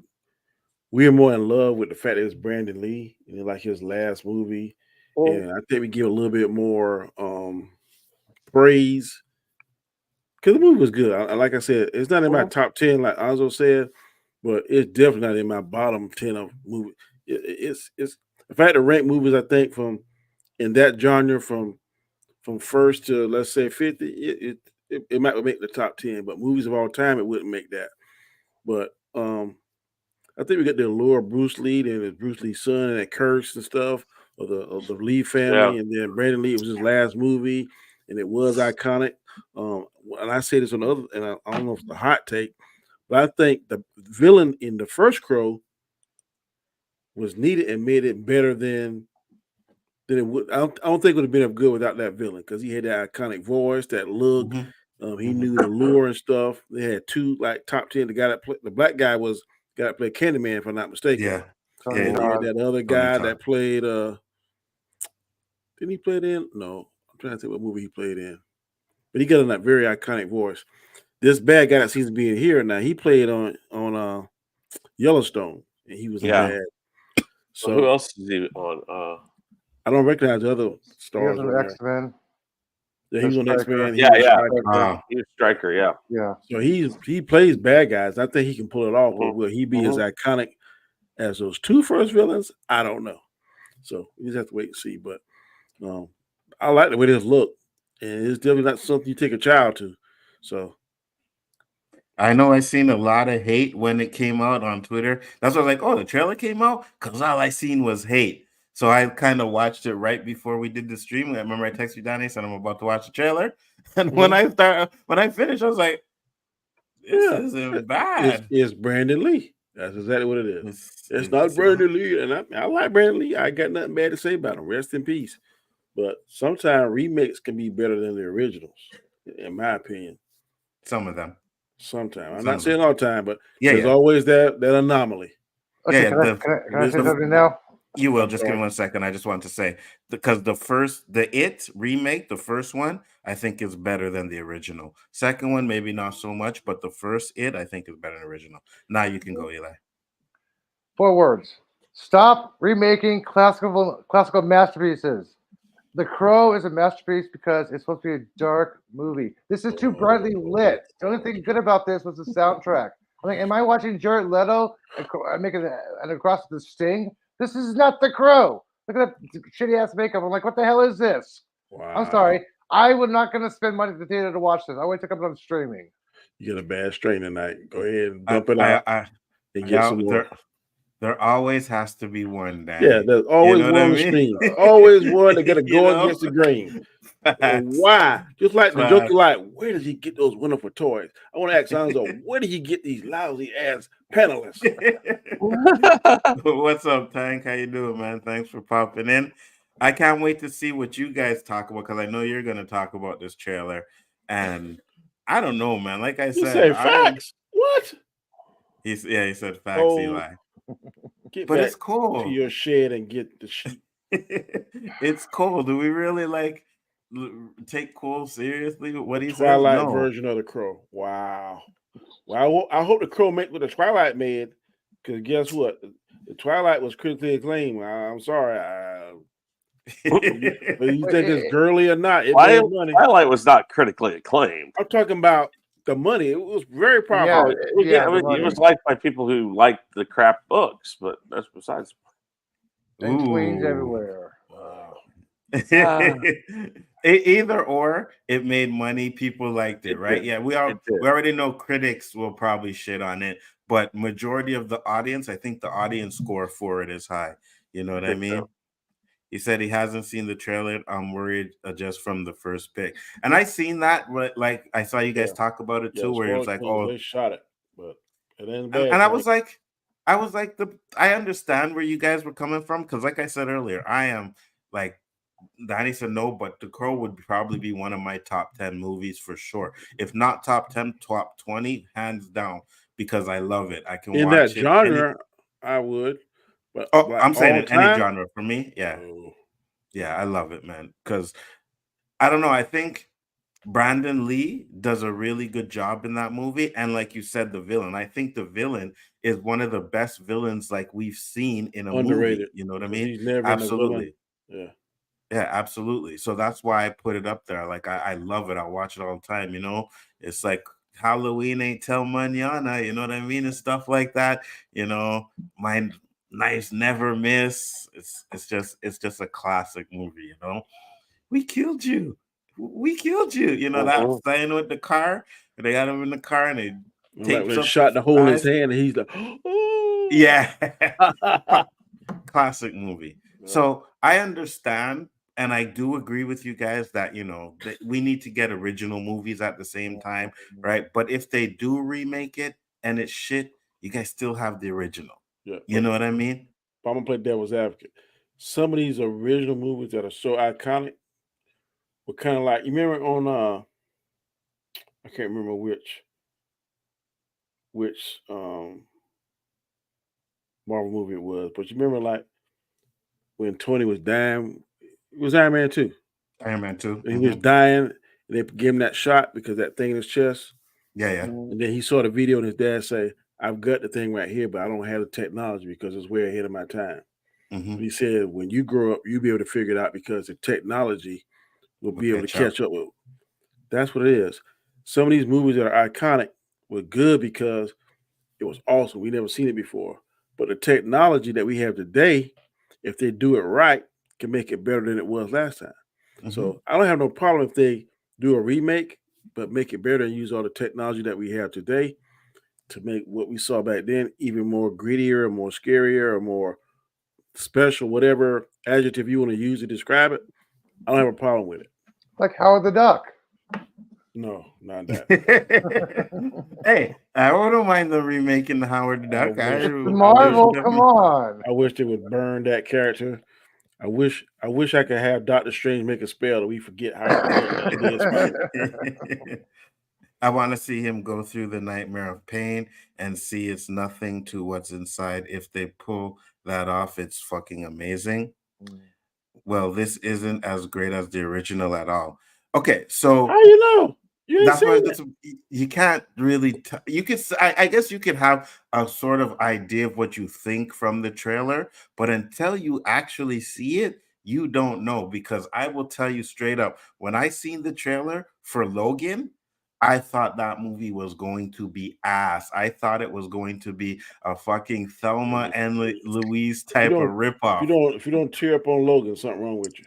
we're more in love with the fact that it's Brandon Lee, like his last movie, and I think we give a little bit more praise because the movie was good. Like I said, it's not in my top 10, like Anzo said, but it's definitely not in my bottom 10 of movies. It's if I had to rank movies, I think from in that genre from first to let's say 50, it might make the top 10, but movies of all time it wouldn't make that. But I think we got the allure of Bruce Lee and Bruce Lee's son and that curse and stuff of the Lee family, and then Brandon Lee. It was his last movie, and it was iconic. And I say this on the other, and I don't know if it's a hot take, but I think the villain in the first Crow was needed and made it better than it would. I don't think it would have been good without that villain because he had that iconic voice, that look. He knew the lore and stuff. They had two like top 10. The guy that played the black guy was the guy that played Candyman, if I'm not mistaken. Yeah. And they had that other guy that played didn't he play it in? No. I'm trying to think what movie he played in. But he got in that very iconic voice. This bad guy that seems to be in here now, he played on Yellowstone, and he was bad. So who else is he on? I don't recognize the other stars. He was on X-Men. Yeah, he was on X-Men. Yeah. He was Stryker, yeah. So he plays bad guys. I think he can pull it off, but will he be as iconic as those two first villains? I don't know. So you just have to wait and see. But I like the way this look, and it's definitely not something you take a child to. So I know I seen a lot of hate when it came out on Twitter. That's why I was like, oh, the trailer came out? Because all I seen was hate. So I kind of watched it right before we did the stream. I remember I texted you, Donnie, said I'm about to watch the trailer. And when I finished, I was like, this isn't bad. It's Brandon Lee. That's exactly what it is. It's not Brandon Lee. And I like Brandon Lee. I got nothing bad to say about him. Rest in peace. But sometimes remakes can be better than the originals, in my opinion. Some of them. Sometimes. I'm not saying all the time, but there's always that anomaly. Okay, can I say something now? You will. Just give me 1 second. I just want to say, because the It remake, the first one, I think is better than the original. Second one, maybe not so much, but the first It, I think is better than the original. Now you can go, Eli. 4 words. Stop remaking classical masterpieces. The Crow is a masterpiece because it's supposed to be a dark movie. This is too brightly lit. The only thing good about this was the soundtrack. I mean, am I watching Jared Leto making an across the Sting? This is not The Crow. Look at that shitty ass makeup. I'm like, what the hell is this? Wow. I'm sorry. I was not going to spend money at the theater to watch this. I wait to come on streaming. You get a bad strain tonight. Go ahead and dump it out and get some more. There always has to be one, Dan. Yeah, there's always one stream. Always one that got to go against the grain. Why? Just like the Joker, Facts. like, where does he get those wonderful toys? I want to ask Alonzo, where did he get these lousy ass panelists? What's up, Tank? How you doing, man? Thanks for popping in. I can't wait to see what you guys talk about because I know you're going to talk about this trailer. And I don't know, man. Like I You said, say facts? What? He said facts, Oh, Eli. Get But back it's cool to your shed and get the sheep. It's cool. Do we really like take Cole seriously? What he Twilight says? No. version of the Crow. Wow. Well, I hope the Crow make what the Twilight made, because guess what? The Twilight was critically acclaimed. I'm sorry. Whether you think it's girly or not, it made money. Twilight was not critically acclaimed. I'm talking about the money. It was very popular. It was liked by people who liked the crap books, but that's besides. And queens everywhere. Either or, it made money. People liked it, right? Did. Yeah, we already know critics will probably shit on it, but majority of the audience, I think the audience score for it is high. You know what I mean? So. He said he hasn't seen the trailer. I'm worried just from the first pick, and I seen that. But like I saw you guys talk about it too, where it was like, "Oh, they shot it," but it ain't bad. And I was like, I understand where you guys were coming from because, like I said earlier, I am like. Danny said no, but The Crow would probably be one of my top 10 movies for sure. If not top 10, top 20, hands down, because I love it. I can in watch that it genre. I would, but I'm saying in any genre for me. Yeah, yeah, I love it, man. Because I don't know. I think Brandon Lee does a really good job in that movie, and like you said, the villain. I think the villain is one of the best villains like we've seen in a movie. You know what I mean? He's never absolutely. Yeah. Yeah, absolutely. So that's why I put it up there. Like I love it. I watch it all the time. You know, it's like Halloween ain't till mañana. You know what I mean, and stuff like that. You know, my nice never miss. It's just a classic movie. You know, we killed you. We killed you. You know that staying with the car. They got him in the car and they taped up shot the hole in his hand, and he's like, oh. Yeah, classic movie. Yeah. So I understand. And I do agree with you guys that, you know, that we need to get original movies at the same time, right? But if they do remake it and it's shit, you guys still have the original. Yeah, you know what I mean? I'm gonna play devil's advocate. Some of these original movies that are so iconic were kind of like, you remember on I can't remember which Marvel movie it was, but you remember like when Tony was dying. It was Iron Man 2. Iron Man 2. He was dying, and they gave him that shot because that thing in his chest. Yeah. And then he saw the video, and his dad say, "I've got the thing right here, but I don't have the technology because it's way ahead of my time." But he said, "When you grow up, you'll be able to figure it out because the technology will be able to catch up with." That's what it is. Some of these movies that are iconic were good because it was awesome. We never seen it before. But the technology that we have today, if they do it right, can make it better than it was last time. So I don't have no problem if they do a remake, but make it better and use all the technology that we have today to make what we saw back then even more grittier, or more scarier, or more special, whatever adjective you want to use to describe it. I don't have a problem with it. Like Howard the Duck. No, not that. Hey, I wouldn't mind them remaking the Howard the Duck. Marvel, come on. I wish they would burn that character. I wish I could have Doctor Strange make a spell that we forget how it is. I want to see him go through the nightmare of pain and see it's nothing to what's inside. If they pull that off, it's fucking amazing. Well, this isn't as great as the original at all. Okay, so how you know? That's why you can't really. You could. I guess you could have a sort of idea of what you think from the trailer, but until you actually see it, you don't know. Because I will tell you straight up, when I seen the trailer for Logan, I thought that movie was going to be ass. I thought it was going to be a fucking Thelma and Louise type of ripoff. If you don't tear up on Logan, something wrong with you.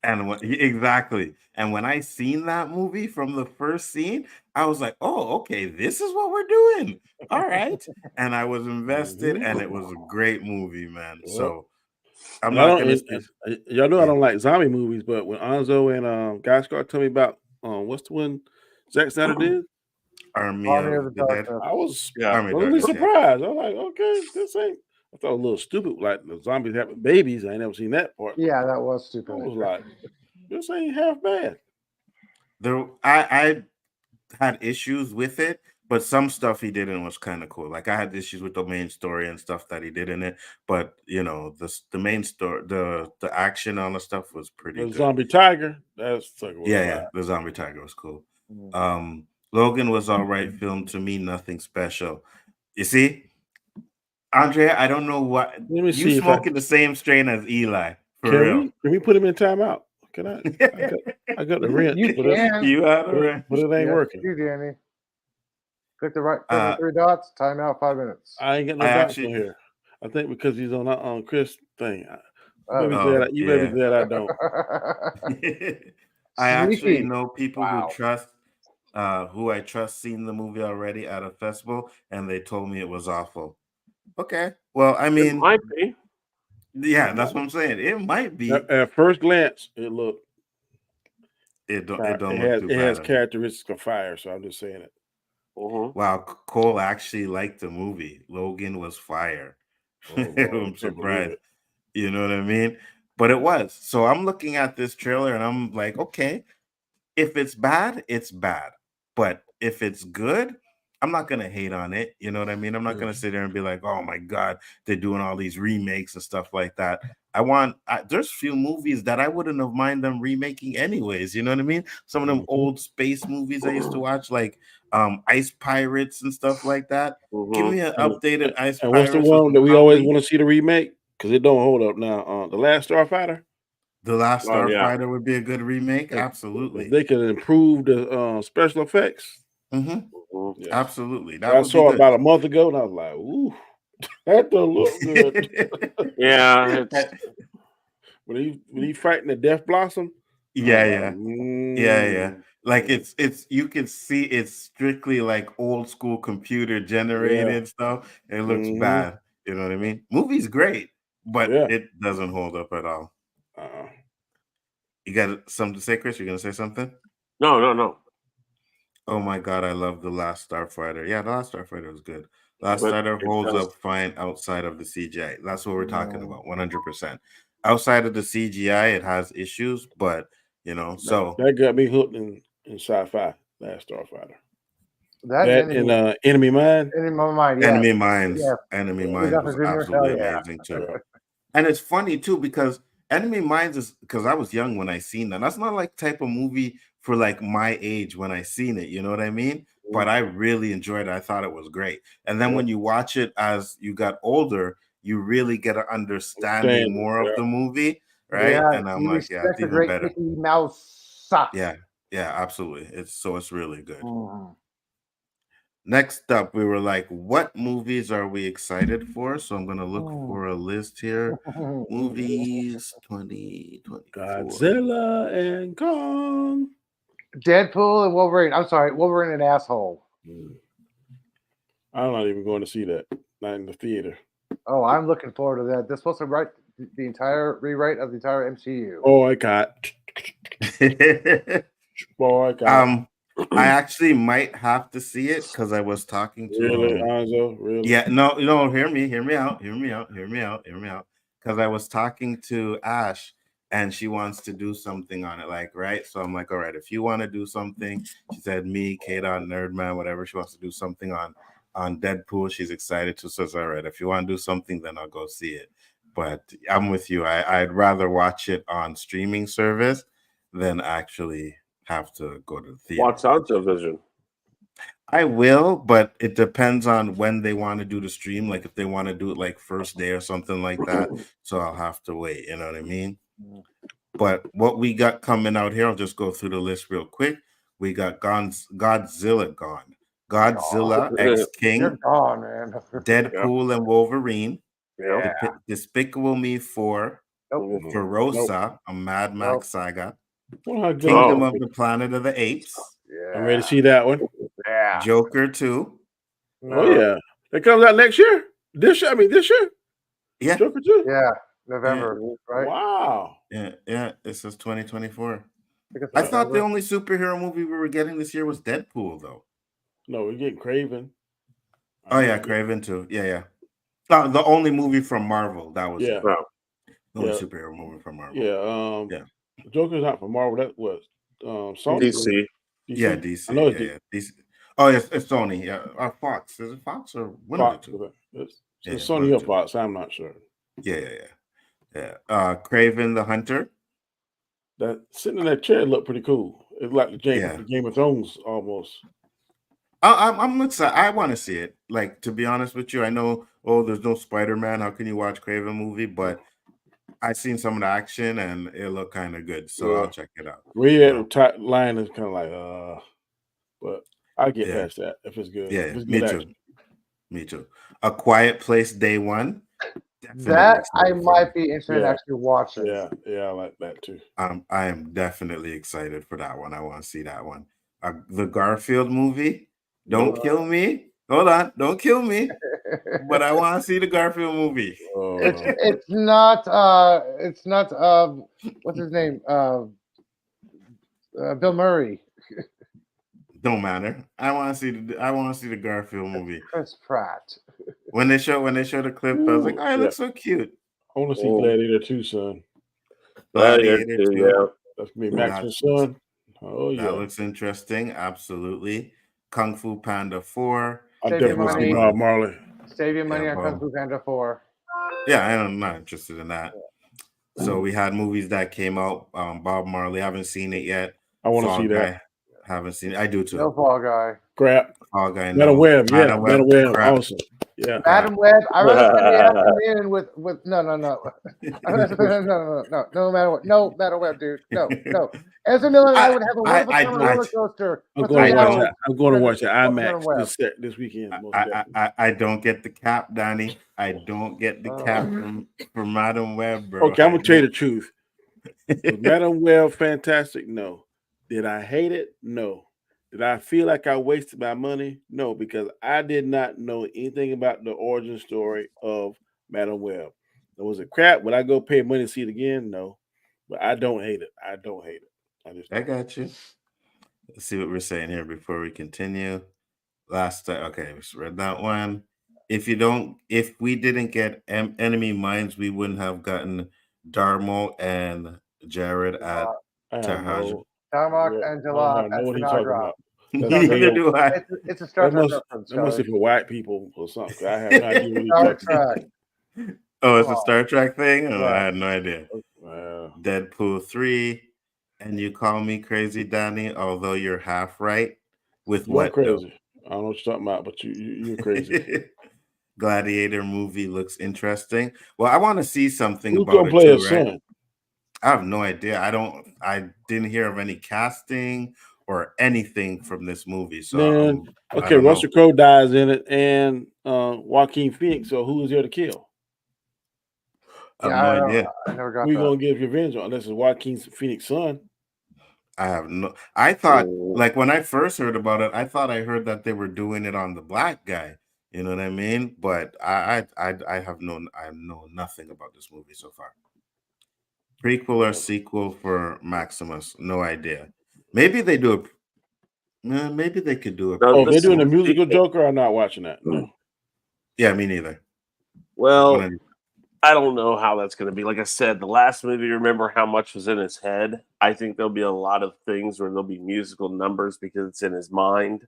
And exactly. And when I seen that movie from the first scene, I was like, oh, okay, this is what we're doing. All right. And I was invested, and it was a great movie, man. So I'm And I not don't. gonna say. Y'all know I Yeah. don't like zombie movies, but when Anzo and Guy Scott tell me about what's the one Zack Snyder did, Army Army of of the the Dead. Darkness. I was Army of really Darkness. Yeah. surprised. I was like, okay, this ain't. I thought a little stupid, like the zombies having babies. I ain't never seen that part. Yeah, that was I stupid. was like, this ain't half bad. I had issues with it, but some stuff he did in was kind of cool. Like I had issues with the main story and stuff that he did in it, but you know, the main story, the action on the stuff was pretty The good. zombie tiger, that's Yeah, the zombie tiger was cool. Logan was all right film to me, nothing special. You see, Andrea, I don't know what Let me you see smoking the same strain as Eli for can real. we put him in timeout? Can I? I got the wrench, You but can. You out of it? but it ain't working. You, Danny. Click the three dots. Time out 5 minutes. I ain't got no dots on here. I think because he's on Chris thing. You may be glad I don't. I actually Sneaky. know people Wow. who I trust seen the movie already at a festival, and they told me it was awful. Okay, well, I mean, It might be. Yeah, that's what I'm saying. It might be. At first glance, it looked. It don't look too bad. It has characteristics of fire, so I'm just saying it. Wow, Cole actually liked the movie. Logan was fire. I'm surprised. You know what I mean? But it was. So I'm looking at this trailer and I'm like, okay, if it's bad, it's bad. But if it's good, I'm not gonna hate on it. You know what I mean? I'm not gonna sit there and be like, oh my god, they're doing all these remakes and stuff like that. There's few movies that I wouldn't have mind them remaking anyways. You know what I mean? Some of them old space movies I used to watch, like Ice Pirates and stuff like that. Give me an updated Ice Pirates. And what's the one that we always want to see the remake? Because it don't hold up now. The Last Starfighter. The Last Starfighter would be a good remake. Absolutely. If they could improve the special effects. Yes. Absolutely. I saw it about a month ago, and I was like, "Ooh, that don't look good." Yeah, when he fighting the Death Blossom. Yeah. Like it's you can see it's strictly like old school computer generated stuff. It looks bad. You know what I mean? Movie's great, but it doesn't hold up at all. You got something to say, Chris? You're gonna say something? No. Oh my god, I love The Last Starfighter. Yeah, The Last Starfighter was good. Last Starfighter holds up fine outside of the CGI. That's what we're talking about, 100%. Outside of the CGI, it has issues, but you know, so that got me hooked in sci-fi. Last Starfighter. That in Enemy Mine. Enemy Mine, yeah. Enemy Mines. Yeah. Enemy Mines was absolutely amazing too. And it's funny too because Enemy Mines is because I was young when I seen that. That's not like type of movie for like my age when I seen it. You know what I mean? But I really enjoyed it. I thought it was great. And then when you watch it as you got older, you really get an understanding more of the movie, right? Yeah, and I'm like, yeah, it's even better. Mickey Mouse. Yeah, absolutely. It's really good. Next up, we were like, what movies are we excited for? So I'm going to look for a list here. Movies 2024. Godzilla and Kong. Deadpool and Wolverine. I'm sorry, Wolverine and Asshole. I'm not even going to see that. Not in the theater. Oh, I'm looking forward to that. They're supposed to write the entire rewrite of the entire MCU. Oh, I got. I actually might have to see it because I was talking to Really? Yeah, no, hear me out. Because I was talking to Ash and she wants to do something on it, like, right? So I'm like, all right, if you want to do something, she said me, K-Dot, Nerdman, whatever, she wants to do something on Deadpool. She's excited to, so all right, if you want to do something, then I'll go see it. But I'm with you. I'd rather watch it on streaming service than actually have to go to the theater. Watch on television. I will, but it depends on when they want to do the stream. Like if they want to do it like first day or something like that. So I'll have to wait. You know what I mean? But what we got coming out here, I'll just go through the list real quick. We got Godzilla gone. Godzilla X King. You're gone, man. Deadpool and Wolverine. Yeah. Despicable Me 4. Ferosa, a Mad Max saga. Kingdom of the Planet of the Apes. I'm ready to see that one. Yeah. Joker 2. Oh yeah, that comes out next year. This year. Yeah. Joker 2. Yeah. November, right? Wow. Yeah. It says 2024. It's I thought the November. only superhero movie we were getting this year was Deadpool, though. No, we're getting Craven. Oh yeah, Craven too. Yeah. The only movie from Marvel that was Yeah. the only Yeah. superhero movie from Marvel. Yeah. Yeah. Joker's not from Marvel. That was Sony. DC. Yeah, DC. I know it's Yeah. DC. Oh, it's Sony. Yeah, or Fox. Is it Fox or one Fox. of the two? It's Sony or Fox. I'm not sure. Yeah. Craven the Hunter. That sitting in that chair looked pretty cool. It's like the Game of Thrones almost. I'm excited. I want to see it. Like, to be honest with you, I know. Oh, there's no Spider-Man. How can you watch Craven movie? But I seen some of the action and it looked kind of good, so I'll check it out. The top line is kind of like, but I get past that if it's good. Yeah, if it's me good too. action. Me too. A Quiet Place Day One. That I might be interested in actually watching. Yeah, I like that too. I am definitely excited for that one. I want to see that one. The Garfield movie. Don't kill me. Hold on, don't kill me. But I want to see the Garfield movie. It's not what's his name? Bill Murray. Don't matter. I want to see the Garfield movie. Chris Pratt. When they show the clip, I was like, oh, it looks so cute. I want to see Gladiator 2, son. Gladiator 2. Yeah. That's me, Max's son. Oh yeah. That looks interesting. Absolutely. Kung Fu Panda 4. I definitely see Bob Marley. Save your money on Kung Fu Panda 4. Yeah, I'm not interested in that. So we had movies that came out. Bob Marley, haven't seen it yet. I want to see that. Haven't seen it. I do too. No Fall Guy. Crap. Fall Guy. Madam Web. Yeah, Madam Web. Awesome. Yeah. Madam Web. I rather spend the afternoon with no. No Madam Web, dude. No. Ezra Miller and I would have a wonderful time on a roller coaster. I'm going to watch that IMAX this weekend. I don't get the cap, Donnie. I don't get the cap from Madam Web, bro. Okay, I'm gonna tell you the truth. Was Madam Web fantastic? No. Did I hate it? No. Did I feel like I wasted my money? No, because I did not know anything about the origin story of Madam Web. Was it crap? Would I go pay money to see it again? No. But I don't hate it. I I got you. Let's see what we're saying here before we continue. Last time, okay, we read that one. If we didn't get Enemy Minds, we wouldn't have gotten Darmo and Jared at Tahaj. Tarmac and Jalal at Sinagra. Neither do I. It's a Star Trek reference. That must be for white people or something. I have no idea what Star Trek. Oh, it's a Star Trek thing? Oh, Yeah. I had no idea. Deadpool 3. And you call me crazy, Danny, although you're half right. With what? Crazy? Though? I don't know what you're talking about, but you're crazy. Gladiator movie looks interesting. Well, I want to see something Who's about gonna it play too, his right? son? I have no idea. I didn't hear of any casting or anything from this movie. So Man, I okay, don't know. Russell Crowe dies in it, and Joaquin Phoenix. So who is there to kill? I have no idea. I never got Who you that. gonna give revenge on? Unless it's Joaquin Phoenix' son. I thought, like, when I first heard about it, I thought I heard that they were doing it on the black guy. You know what I mean? But I know nothing about this movie so far. Prequel or sequel for Maximus? No idea. Maybe they do maybe they could do it. Oh, they're doing a musical Joker. I'm not watching that. No. Yeah, me neither. Well, I don't know how that's going to be. Like I said, the last movie, remember how much was in his head? I think there'll be a lot of things where there'll be musical numbers because it's in his mind.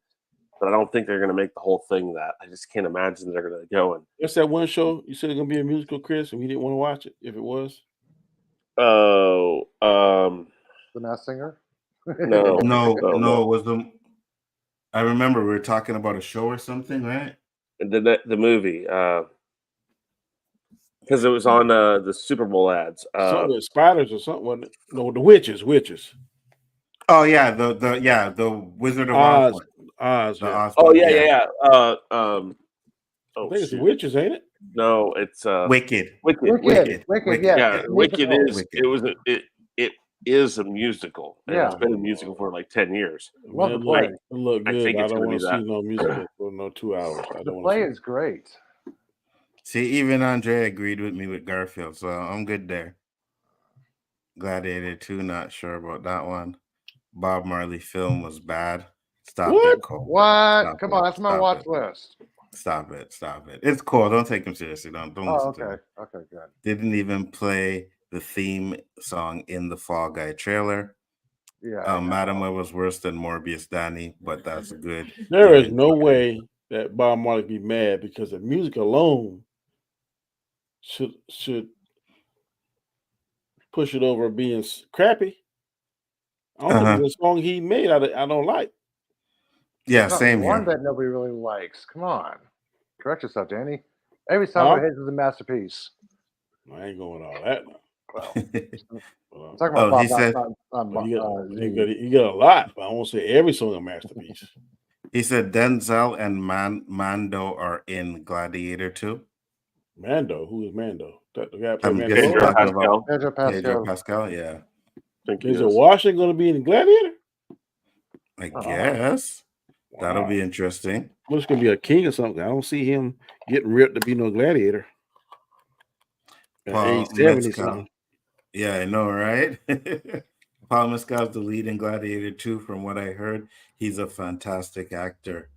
But I don't think they're going to make the whole thing that. I just can't imagine they're going to go in. What's that one show you said it's gonna be a musical, Chris, and we didn't want to watch it if it was? Oh, The Masked Singer? No, it was the. I remember we were talking about a show or something, right? The movie, because it was on the Super Bowl ads. Something with spiders or something. Wasn't it? No, the witches. Oh yeah, the Wizard of Oz. Oz. The Yeah. Oz Oh one, yeah. I think it's the witches, ain't it? No, it's Wicked. Wicked. Yeah, Wicked is it is a musical. And Yeah. It's been a musical for like 10 years. Love the play. It look I good. think I it's don't gonna want be to that. see no musical for no 2 hours. I The don't play want is great. See, even Andre agreed with me with Garfield, so I'm good there. Gladiator 2, not sure about that one. Bob Marley film was bad. Stop What? it, Cole. What? Stop Come it. on, that's my Stop watch it. list. Stop it. Stop it. It's Cole. Don't take him seriously. Don't Oh, listen to him. okay. Okay, good. Didn't even play the theme song in the Fall Guy trailer. Yeah. Madam Web was worse than Morbius Danny, but that's good. There is Even no Joker- way that Bob Marley be mad because the music alone should push it over being crappy. I don't think there's a song he made I don't like. Yeah, There's not same one here. that nobody really likes. Come on. Correct yourself, Danny. Every song of his is a masterpiece. I ain't going all that now. Well, I'm talking about Bob, he said, you got a lot, but I won't say every song a masterpiece. He said Denzel and Mando are in Gladiator 2. Mando? Who is Mando? The guy played I'm Mando. guessing Pedro talking about Pedro Pascal. Pedro Pascal, yeah. Is Washington going to be in the Gladiator? I guess. That'll be interesting. What's going to be a king or something? I don't see him getting ripped to be no gladiator. At Paul age 70 Mescal. something. Yeah, I know, right? Paul Mescal's the lead in Gladiator 2. From what I heard, he's a fantastic actor.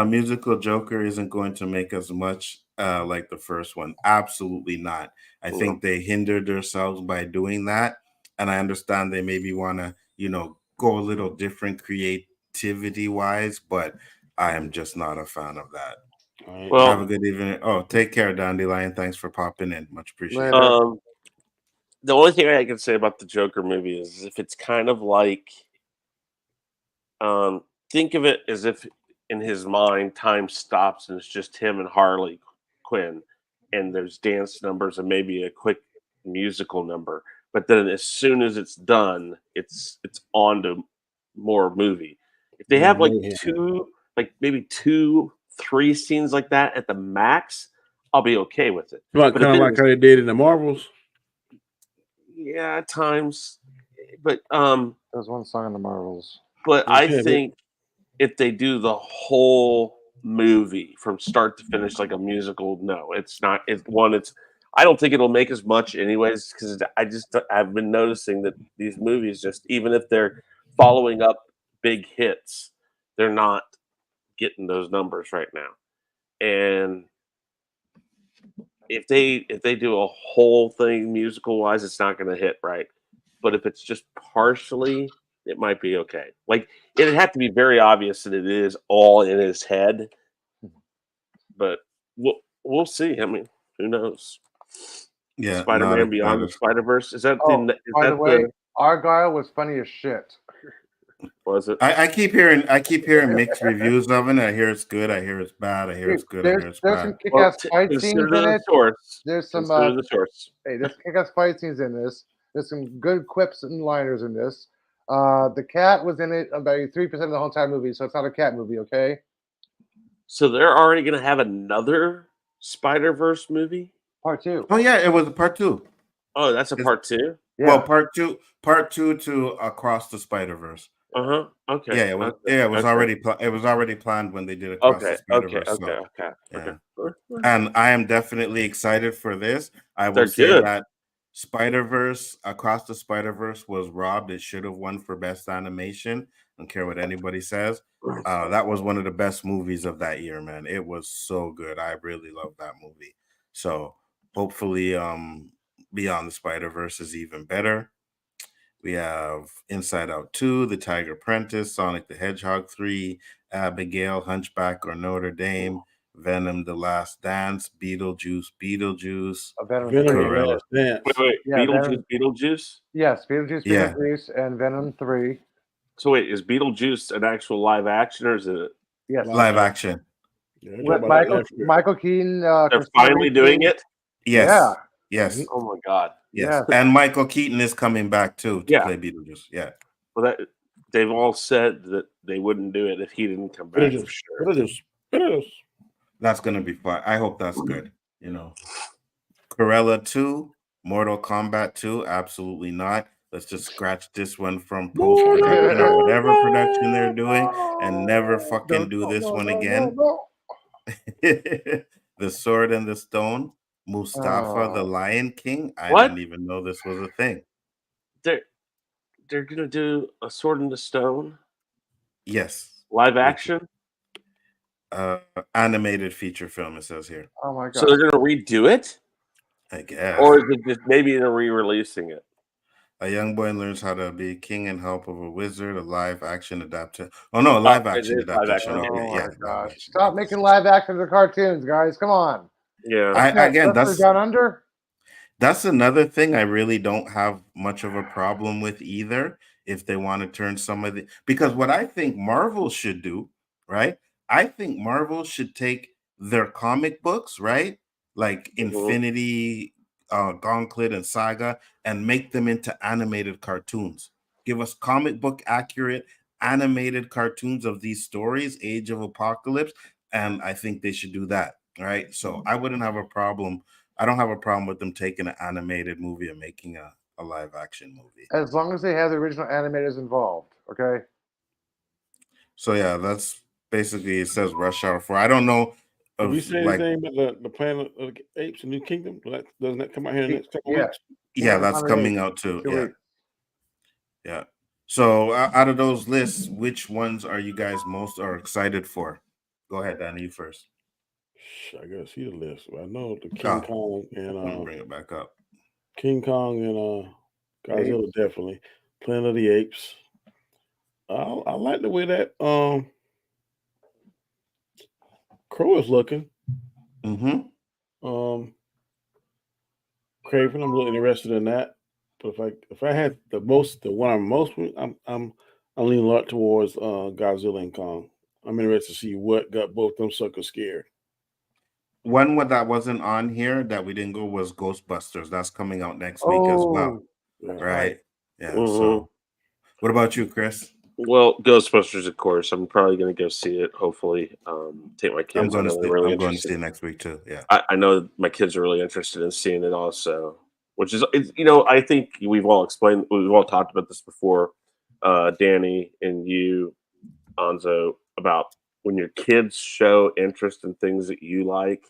Musical Joker isn't going to make as much like the first one. Absolutely not. I think they hindered themselves by doing that. And I understand they maybe want to, go a little different creativity wise, but I am just not a fan of that. Well, have a good evening. Oh, take care, Dandelion. Thanks for popping in. Much appreciated. The only thing I can say about the Joker movie is if it's kind of like, think of it as if in his mind time stops and it's just him and Harley Quinn, and there's dance numbers and maybe a quick musical number. But then as soon as it's done, it's on to more movie. If they have like maybe 2-3 scenes like that at the max, I'll be okay with it. Kind of like how they did in the Marvels. Yeah, at times. But there's one song in the Marvels. But I think if they do the whole movie from start to finish like a musical, no, it's not. I don't think it'll make as much anyways, because I've been noticing that these movies, just even if they're following up big hits, they're not getting those numbers right now. And if they do a whole thing musical wise, it's not going to hit right. But if it's just partially, it might be okay. Like it'd have to be very obvious that it is all in his head. But we'll see. I mean, who knows? Yeah, Spider-Man Beyond the Spider-Verse. Is that by the way, Argyle was funny as shit. Was it? I keep hearing mixed reviews of it. I hear it's good. I hear it's bad. I hear it's good. I hear it's bad. There's some kick-ass fight scenes in it. There's some the source. Hey, there's kick-ass fight scenes in this. There's some good quips and liners in this. The cat was in it about 3% of the whole entire movie, so it's not a cat movie, okay? So they're already going to have another Spider-Verse movie? Part 2. Oh yeah, it was a part 2. Oh, that's a part 2? Yeah. Well, part two to Across the Spider-Verse. Okay. Yeah, it was. Okay. Yeah, it was already. It was already planned when they did Across the Spider-Verse. Okay. And I am definitely excited for this. I will say that Spider-Verse, Across the Spider-Verse, was robbed. It should have won for Best Animation. Don't care what anybody says. That was one of the best movies of that year, man. It was so good. I really love that movie. So hopefully, Beyond the Spider-Verse is even better. We have Inside Out 2, The Tiger Apprentice, Sonic the Hedgehog 3, Abigail, Hunchback or Notre Dame, Venom: The Last Dance, Beetlejuice, Venom: The Last Dance. Wait, Yeah, Beetlejuice? Yes, Beetlejuice, and Venom 3. So wait, is Beetlejuice an actual live action or is it? Yes, live action. With Michael Keaton. They're finally doing it? Yes. Yeah. Yes. Oh my God. Yes. And Michael Keaton is coming back too to play Beetlejuice. Yeah. Well, they've all said that they wouldn't do it if he didn't come back. For sure. That's gonna be fun. I hope that's good. Cruella 2, Mortal Kombat 2, absolutely not. Let's just scratch this one from post-production or whatever production they're doing and never fucking do this one again. The Sword and the Stone, Mustafa the Oh. Lion King. I What? didn't even know this was a thing. They're gonna do a Sword in the Stone Yes. live With action. animated feature film, it says here. Oh my So god. they're gonna redo it, I guess. or is it just maybe they're re-releasing it? A young boy learns how to be king and help of a wizard, a live action adaptation. Oh no, a live It action is live adaptation. action. Okay, Oh yeah, my live gosh. action. Stop making live action of cartoons, guys. Come on. Yeah. What's that? Again, Wrestlers Down Under? that's another thing I really don't have much of a problem with either. If they want to turn some of the, because what I think Marvel should do, right? I think Marvel should take their comic books, right? Like Infinity, Gauntlet, and Saga, and make them into animated cartoons. Give us comic book accurate animated cartoons of these stories, Age of Apocalypse, and I think they should do that, right? So I wouldn't have a problem. I don't have a problem with them taking an animated movie and making a live action movie. As long as they have the original animators involved, okay? So yeah, that's basically, it says Rush Hour 4. I don't know Did we of say like, anything about the Planet of the Apes, the New Kingdom? Doesn't that come out here in the next couple Yeah. weeks? yeah, Kingdom that's Planet of the coming Apes. out too. 2 Yeah. weeks. Yeah. So out of those lists, which ones are you guys most are excited for? Go ahead, Danny, you first. I gotta see the list. I know the King Kong I'm gonna and bring it back up. King Kong and Godzilla definitely. Planet of the Apes. I like the way that Crow is looking. Mm-hmm. Craven, I'm really interested in that. But if I had the one I'm most, I'm leaning a lot towards Godzilla and Kong. I'm interested to see what got both them suckers scared. One that wasn't on here that we didn't go was Ghostbusters. That's coming out next week as well. Right? Yeah. So what about you, Chris? Well, Ghostbusters, of course. I'm probably going to go see it. Hopefully, take my kids. I'm I know they're really going to interested. see it next week too. Yeah. I know my kids are really interested in seeing it also, which is, I think we've all talked about this before, Danny and you, Anzo, about when your kids show interest in things that you like.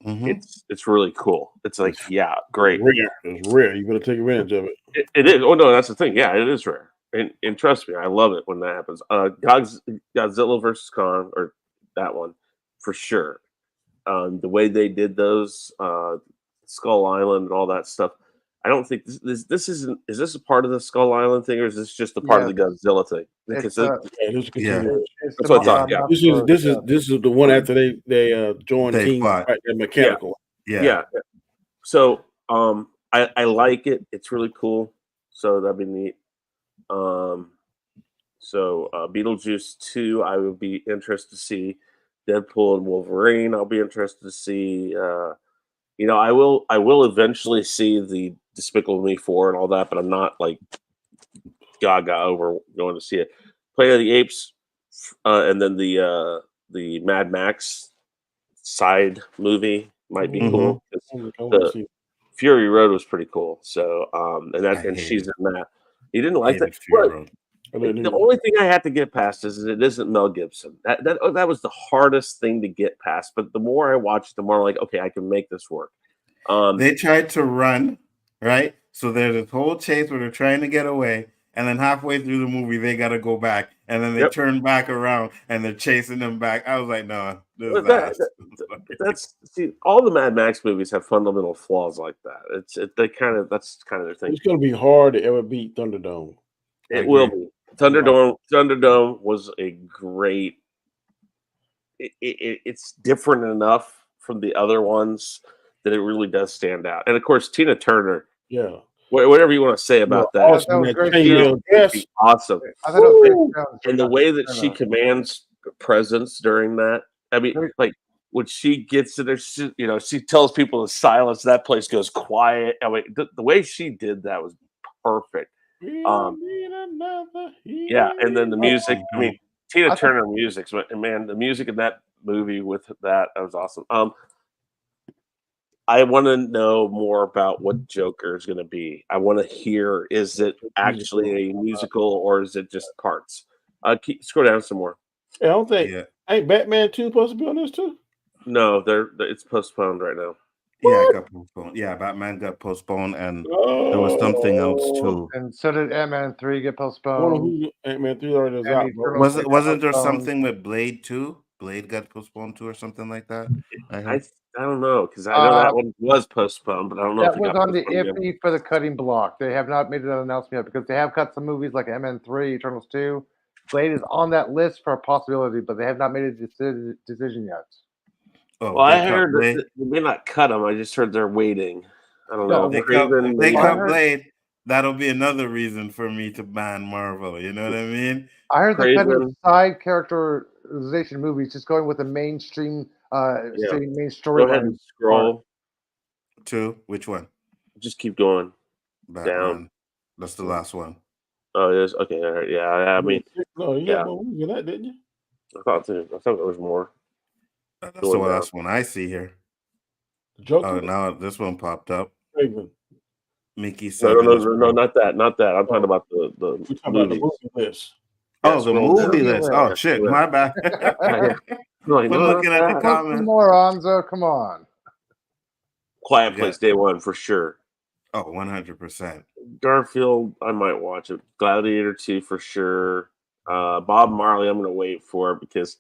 It's really cool. It's like, yeah, great. It's rare. You better take advantage of it. It is. Oh no, that's the thing. Yeah, it is rare. And trust me, I love it when that happens. Godzilla versus Kong, or that one, for sure. The way they did those, Skull Island and all that stuff. I don't think this isn't. Is this a part of the Skull Island thing, or is this just a part of the Godzilla thing? Because It's that's what I thought. Yeah, This is the one after they joined King fought. right, the mechanical. Yeah. So I like it. It's really cool. So that'd be neat. So Beetlejuice 2, I would be interested to see. Deadpool and Wolverine, I'll be interested to see. I will eventually see the Despicable Me 4 and all that, but I'm not like gaga over going to see it. Planet of the Apes, and then the Mad Max side movie might be cool. The Fury Road was pretty cool. So and she's in that. You didn't like that? Fury Road. The only thing I had to get past is it isn't Mel Gibson. That was the hardest thing to get past. But the more I watched, the more I'm like, okay, I can make this work. They tried to run, right? So there's this whole chase where they're trying to get away, and then halfway through the movie, they got to go back, and then they turn back around and they're chasing them back. I was like, no, that's all the Mad Max movies have fundamental flaws like that. That's kind of their thing. It's going to be hard to ever beat Thunderdome. It will be. Thunderdome was a great. It's different enough from the other ones that it really does stand out. And of course, Tina Turner. Yeah. Whatever you want to say about that. Awesome. And the way that she commands presence during that. I mean, like when she gets in there, she tells people to silence. That place goes quiet. I mean, the way she did that was perfect. Yeah, and then the music. I mean, Tina Turner music, man, the music in that movie with that was awesome. I want to know more about what Joker is going to be. I want to hear: is it actually a musical or is it just parts? Scroll down some more. I don't think ain't Batman 2 supposed to be on this too? No, it's postponed right now. Yeah, it got postponed. Yeah, Batman got postponed, and there was something else too. And so did Ant-Man 3 get I wonder postponed. who Ant-Man 3 already is And out, bro. Eternals 2 got Wasn't there postponed. something with Blade too? Blade got postponed too, or something like that. I heard. I don't know, because I know that one was postponed, but I don't know if That it was got on the postponed again. iffy for the cutting block. They have not made an announcement yet because they have cut some movies like MN3, Eternals 2. Blade is on that list for a possibility, but they have not made a decision yet. Oh, Well, I they cut heard that Blade. they may not cut them. I just heard they're waiting. I don't No, know. They Craven, if they maybe. Well, I cut heard- Blade, that'll be another reason for me to ban Marvel. You know what I mean? I heard they're cutting Craven. side characterization movies, just going with the mainstream, main Go ahead storyline. and scroll. Two. Which one? Just keep going Batman. down. That's the last one. Oh, it is? Okay. All right. Yeah. I mean, No, you yeah. got more movies than that, didn't you? I thought there was more. That's the Going down. last one I see here. The Joker. Oh, now this one popped up. Craven. Mickey No, 7. not that. Not that. I'm talking about the We're talking about the movies. movie list. Oh, Yeah, the scroll movie down. list. Oh, shit. My bad. Like, I'm no, looking at the Some comments. more, Anzo. Come on. Quiet Place Day One for sure. Oh, 100%. Garfield, I might watch it. Gladiator 2 for sure. Bob Marley, I'm gonna wait for because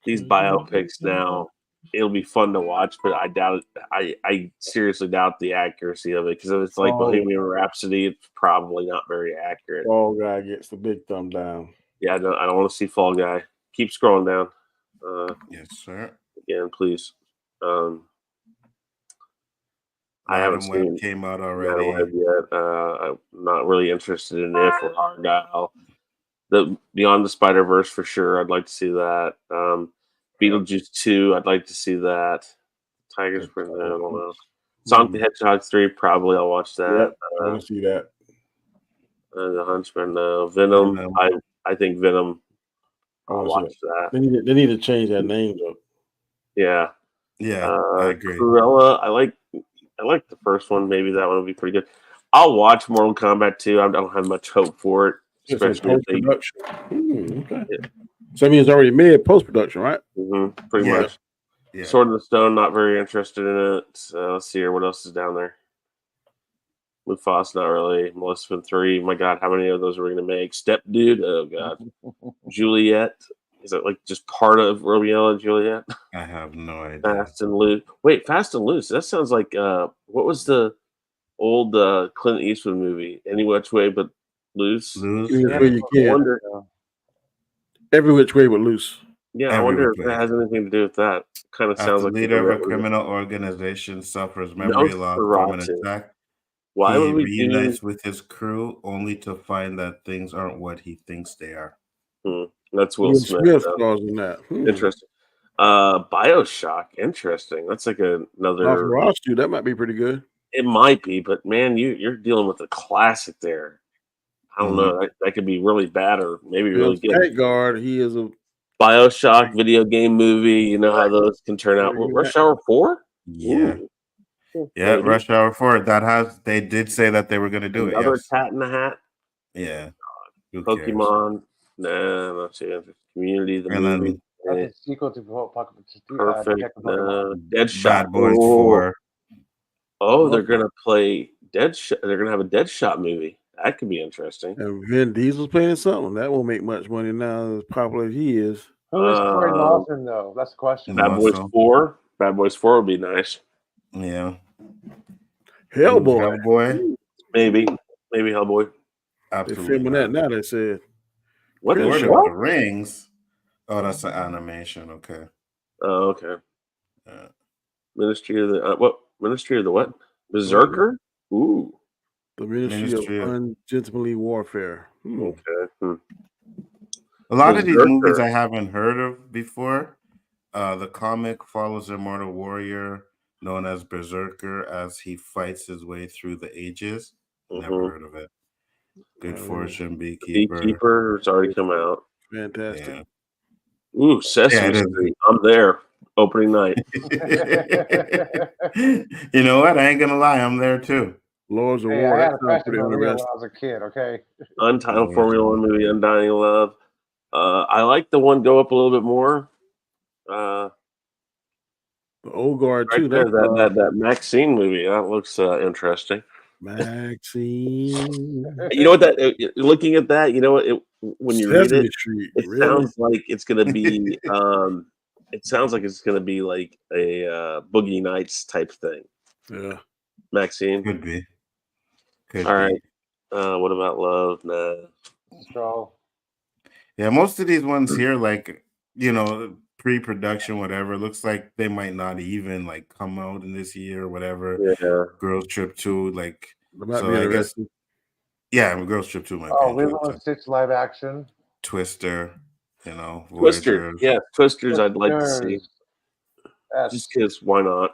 these biopics now, it'll be fun to watch, but I doubt it. I seriously doubt the accuracy of it because if it's like Bohemian Rhapsody, it's probably not very accurate. Fall Guy gets the big thumb down. Yeah, no, I don't want to see Fall Guy. Keep scrolling down. Yes, sir. Again, please. I haven't Madam Web seen came out Madam already. Web yet. I'm not really interested in If or Argyle. The Beyond the Spider-Verse for sure. I'd like to see that. Beetlejuice 2. I'd like to see that. Tiger's Sprint. I don't know. Sonic the Hedgehog 3. Probably I'll watch that. Yep, I want to see that. The Huntsman. Venom. I think Venom. I'll watch that. They need to change that name though. Yeah. Yeah, I agree. Cruella. I like the first one. Maybe that one would be pretty good. I'll watch Mortal Kombat 2. I don't have much hope for it. Especially if they, post-production. Okay. So that means it's already made post-production, right? Pretty much. Yeah. Sword in the Stone, not very interested in it. Let's see here. What else is down there? Mufasa, not really. Maleficent 3. My God, how many of those are we going to make? Step Dude. Oh, God. Juliet. Is it like just part of Romeo and Juliet? I have no idea. Fast and Loose. Wait, Fast and Loose. That sounds like what was the old Clint Eastwood movie? Any Which Way But Loose. Every which way you can. Every which way but loose. Yeah, I wonder if that has anything to do with that. Kind of sounds like the leader of a criminal organization suffers memory loss from an attack. Why he would we reunites with his crew only to find that things aren't what he thinks they are. That's Will Smith. Causing that. Interesting. BioShock. Interesting. That's like another. That might be pretty good. It might be, but man, you're dealing with a classic there. I don't know. That could be really bad or maybe really good. Vanguard, he is a BioShock video game movie. You know how those can turn out. Rush Hour 4? Yeah. Yeah, maybe. Rush Hour 4. They did say that they were going to do Another it. Yes. Cat in the Hat. Yeah. Pokemon. Nah, not too. Community, the And movie. That's a sequel to Perfect. Deadshot. Bad Boys 4. Oh, they're gonna play Deadshot. They're gonna have a Deadshot movie. That could be interesting. And Vin Diesel's playing something. That won't make much money now as popular as he is. Who is Corey Lawson, though? That's the question. Bad Boys 4. Bad Boys 4 would be nice. Yeah. Hellboy. Maybe Hellboy. Absolutely. They're filming that now, they said. What is What? the Rings? Oh, that's an animation. Okay. Oh, okay. Ministry of the what? Ministry of the what? Berserker? Ooh. The Ministry of Ungentlemanly Warfare. Okay. A lot of these movies I haven't heard of before. The comic follows a mortal warrior known as Berserker as he fights his way through the ages. Never heard of it. Good Fortune, Beekeeper. Beekeeper has already come out. Fantastic. Yeah. Ooh, Sesame Street. I'm there. Opening night. You know what? I ain't gonna lie, I'm there too. Lords of Hey, War. I had That a sounds passion pretty for real when interesting. I was a kid, okay? Untitled Formula One movie, Undying Love. I like the one Go Up a Little Bit More. The old guard Right too. there, That's that Maxine movie. That looks interesting. Maxine. You know what? Looking at that, you know what? When you read Sesame it, Street. it Really? sounds like it's gonna be. It sounds like it's gonna be like a Boogie Nights type thing. Yeah. Maxine. Could be. All right. What about Love? Nah. So Yeah, most of these ones here, like, pre-production, whatever, looks like they might not even like come out in this year or whatever. Yeah. Girls Trip 2, like, That might so be I guess, interesting. yeah, Girls Trip 2 might be Lilo interesting. and Stitch live action. Twister, Twister. Voyagers. Yeah, Twisters. I'd like to see. Yes. Just because, why not?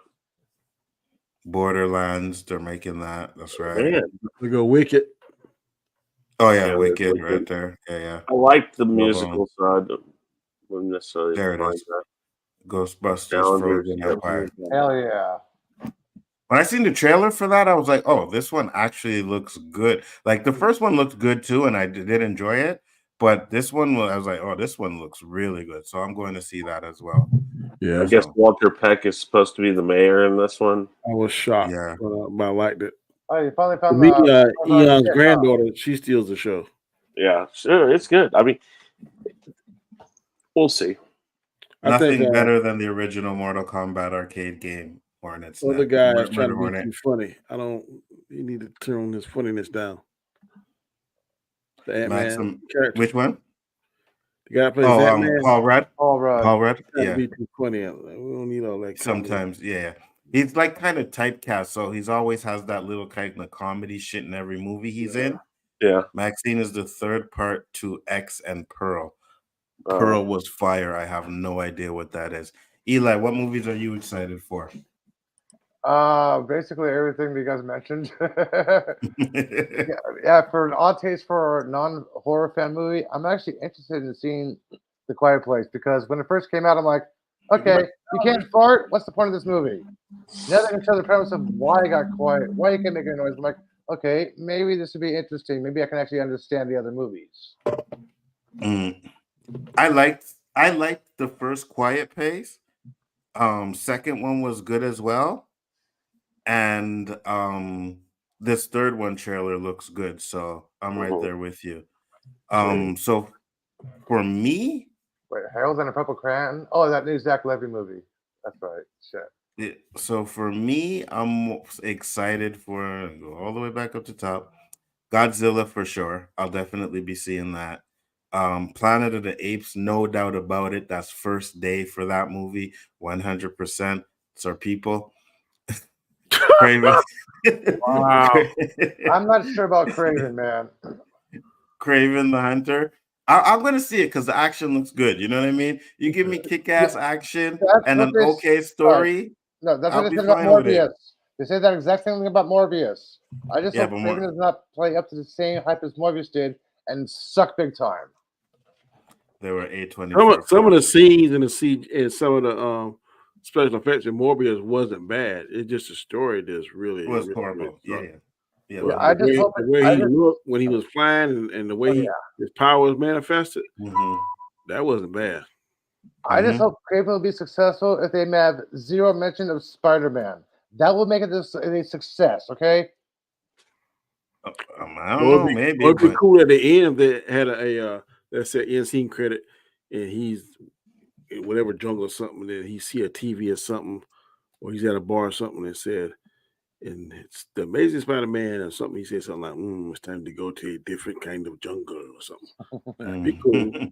Borderlands, they're making that. That's right. Man, We go Wicked. Oh yeah, Yeah, Wicked Wicked. right there. Yeah. I like the Love 'em. musical side. Wouldn't necessarily There it mind is. that. Ghostbusters, Challengers, Frozen yep. Empire. Hell yeah. When I seen the trailer for that, I was like, "Oh, this one actually looks good." Like the first one looked good too, and I did enjoy it. But this one, I was like, "Oh, this one looks really good." So I'm going to see that as well. Yeah. I guess Walter Peck is supposed to be the mayor in this one. I was shocked, Yeah. but I liked it. Oh, you finally For found me, the Eon's granddaughter, she steals the show. Yeah, sure, it's good. I mean, we'll see. Nothing better than the original Mortal Kombat arcade game, Hornets. Other guy is trying to be Hornet. too funny. You need to turn his funniness down. The Ant-Man character. Which one? The guy plays Ant-Man. Paul Rudd. Paul Rudd. Yeah. Be too funny. We don't need all that. Sometimes, yeah. He's like kind of typecast, so he's always has that little kind of comedy shit in every movie he's in. Yeah. Maxine is the third part to X and Pearl. Pearl was fire. I have no idea what that is. Eli, what movies are you excited for? Basically everything that you guys mentioned. yeah, for an odd taste for a non-horror fan movie, I'm actually interested in seeing The Quiet Place because when it first came out, I'm like, okay, you can't fart. What's the point of this movie? Now they can show the premise of why it got quiet, why you can make a noise. I'm like, okay, maybe this would be interesting. Maybe I can actually understand the other movies. I liked the first Quiet Place. Second one was good as well. And this third one trailer looks good, so I'm right there with you. So for me, wait, Harold and a Purple Crayon. Oh, that new Zach Levy movie. That's right. Shit. So for me, I'm excited for go all the way back up to top. Godzilla for sure. I'll definitely be seeing that. Planet of the Apes, no doubt about it. That's first day for that movie, 100%. It's our people. Craven. Wow. I'm not sure about Craven, man. Craven the Hunter. I'm going to see it because the action looks good. You know what I mean? You give me kick-ass action and an okay story. No, that's what they said about Morbius. They said that exact same thing about Morbius. I just hope Craven does not play up to the same hype as Morbius did and suck big time. There were A24. Some of the scenes in the siege and some of the special effects in Morbius wasn't bad. It's just the story that's really was really horrible. Really yeah. I just hope the way he looked when he was flying and the way his power was manifested, that wasn't bad. I just hope Craven will be successful if they have zero mention of Spiderman. That will make it a success. Okay. I don't know. Maybe it would be cool at the end that had a let's say end scene credit, and he's in whatever jungle or something, and then he see a TV or something, or he's at a bar or something and said, and it's the Amazing Spider-Man or something. He said something like, it's time to go to a different kind of jungle or something. That'd be cool.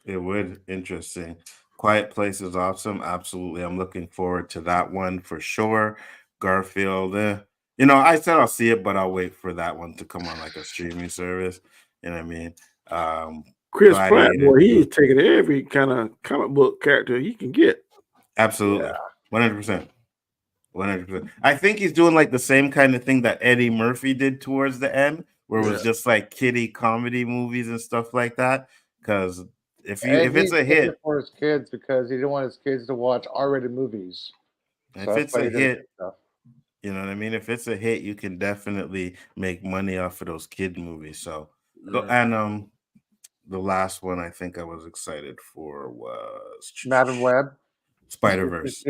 It would. Interesting. Quiet Place is awesome. Absolutely. I'm looking forward to that one for sure. Garfield. I said I'll see it, but I'll wait for that one to come on like a streaming service. You know what I mean? Chris Pratt, boy, he's taking every kind of comic book character he can get. Absolutely. 100%. 100%. I think he's doing like the same kind of thing that Eddie Murphy did towards the end, where it was just like kiddie comedy movies and stuff like that. Because if it's a hit for his kids, because he didn't want his kids to watch R-rated movies. If it's a hit, you know what I mean? If it's a hit, you can definitely make money off of those kid movies. So, and the last one I think I was excited for was Madam Web. Spider-Verse.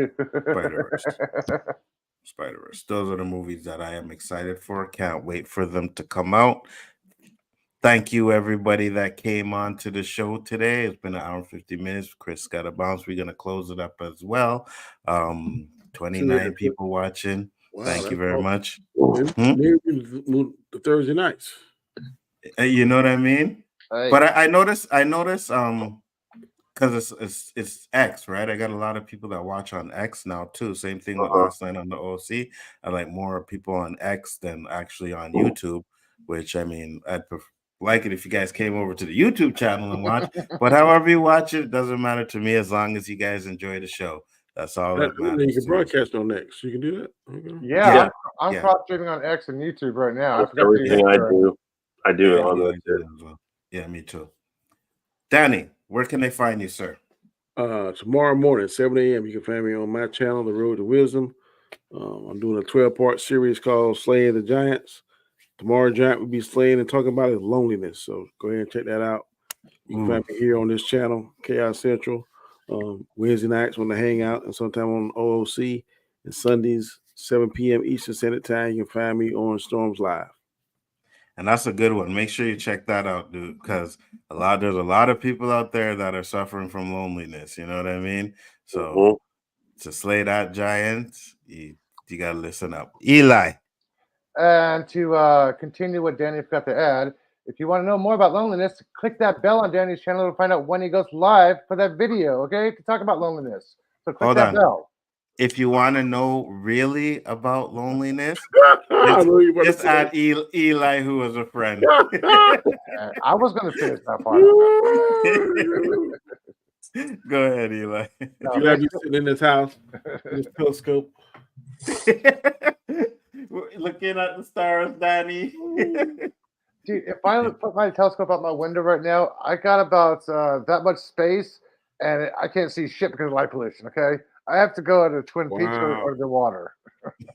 Spider-Verse. Those are the movies that I am excited for. Can't wait for them to come out. Thank you, everybody that came on to the show today. It's been an hour and 50 minutes. Chris got a bounce. We're going to close it up as well. 29 people watching. Wow, Thank you very awesome. much. Maybe the Thursday nights. You know what I mean? Hey. But I noticed because it's X, right? I got a lot of people that watch on X now too. Same thing with last night on the OC. I like more people on X than actually on YouTube, which I mean, I'd like it if you guys came over to the YouTube channel and watch. But however you watch it, doesn't matter to me as long as you guys enjoy the show. That's all that matters. You can broadcast on X. You can do that. Okay. Yeah, I'm cross streaming on X and YouTube right now. I forgot everything I do it on there too. Well. Yeah, me too. Danny, where can they find you, sir? Tomorrow morning, 7 a.m. You can find me on my channel, The Road to Wisdom. I'm doing a 12-part series called Slaying the Giants. Tomorrow, giant will be slaying and talking about his loneliness. So go ahead and check that out. You can find me here on this channel, Khaos Central. Wednesday nights on the Hangout and sometime on OOC. And Sundays, 7 p.m. Eastern Standard Time. You can find me on Storms Live. And that's a good one. Make sure you check that out, dude, because there's a lot of people out there that are suffering from loneliness. You know what I mean? So to slay that giant, you got to listen up. Eli. And to continue what Danny forgot to add, if you want to know more about loneliness, click that bell on Danny's channel to find out when he goes live for that video, okay? To talk about loneliness. So click that bell. If you want to know really about loneliness, just add Eli, who was a friend. I was going to finish that part. Go ahead, Eli. Eli be sitting in his house with his telescope. Looking at the stars, Danny. Dude, if I put my telescope out my window right now, I got about that much space, and I can't see shit because of light pollution, okay? I have to go to Twin Peaks or the water.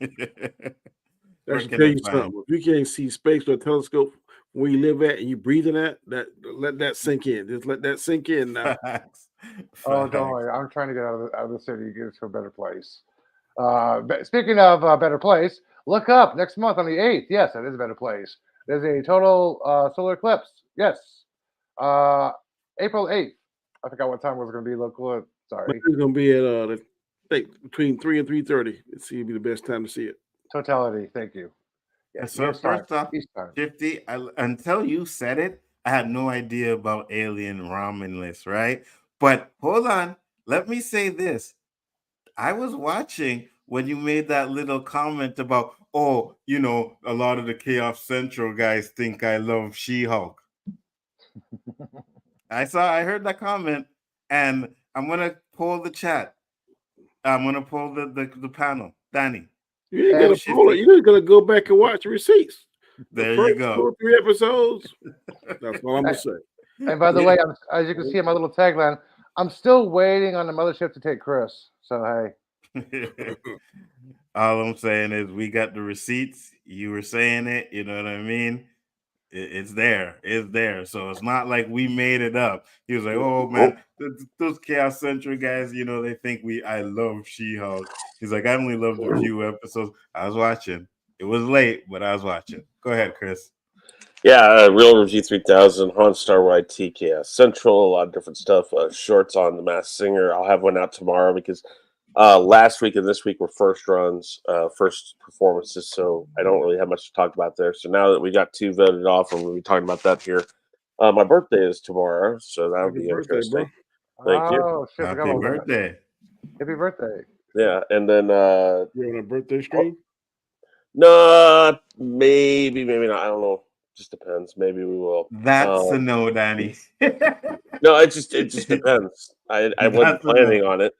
I should tell you something. If you can't see space with a telescope where you live at and you're breathing at, let that sink in. Just let that sink in now. Oh, don't worry. I'm trying to get out of the city, get to a better place. Speaking of a better place, look up next month on the 8th. Yes, that is a better place. There's a total solar eclipse. Yes. April 8th. I forgot what time it was going to be local. Sorry. It's going to be at between 3 and 3:30. It's going to be the best time to see it. Totality. Thank you. Yes, so first off, 50, until you said it, I had no idea about alien ramen list, right? But hold on. Let me say this. I was watching when you made that little comment about, a lot of the Khaos Central guys think I love She-Hulk. I heard that comment, and I'm going to poll the chat. I'm going to poll the panel. Danny. You ain't got to pull it. You're just going to go back and watch the receipts. There you go. 2 or 3 episodes. That's all I'm going to say. And by the way, as you can see in my little tagline, I'm still waiting on the mothership to take Chris. So, hey. All I'm saying is we got the receipts. You were saying it. You know what I mean? It's there. It's there. So it's not like we made it up. He was like, oh, man, those Khaos Central guys, they think I love She-Hulk. He's like, I only loved a few episodes. I was watching. It was late, but I was watching. Go ahead, Chris. Yeah, Real Review 3000, Han Star YT, Khaos Central, a lot of different stuff. Shorts on The Masked Singer. I'll have one out tomorrow because last week and this week were first runs, first performances, so I don't really have much to talk about there. So now that we got 2 voted off, and we'll be talking about that here. My birthday is tomorrow, so that'll be interesting. Thank you. Shit, Happy birthday. Happy birthday. Yeah, and then you're on a birthday stream? No, maybe not. I don't know. Just depends. Maybe we will. That's a no, Danny. No, it just depends. I wasn't planning on it,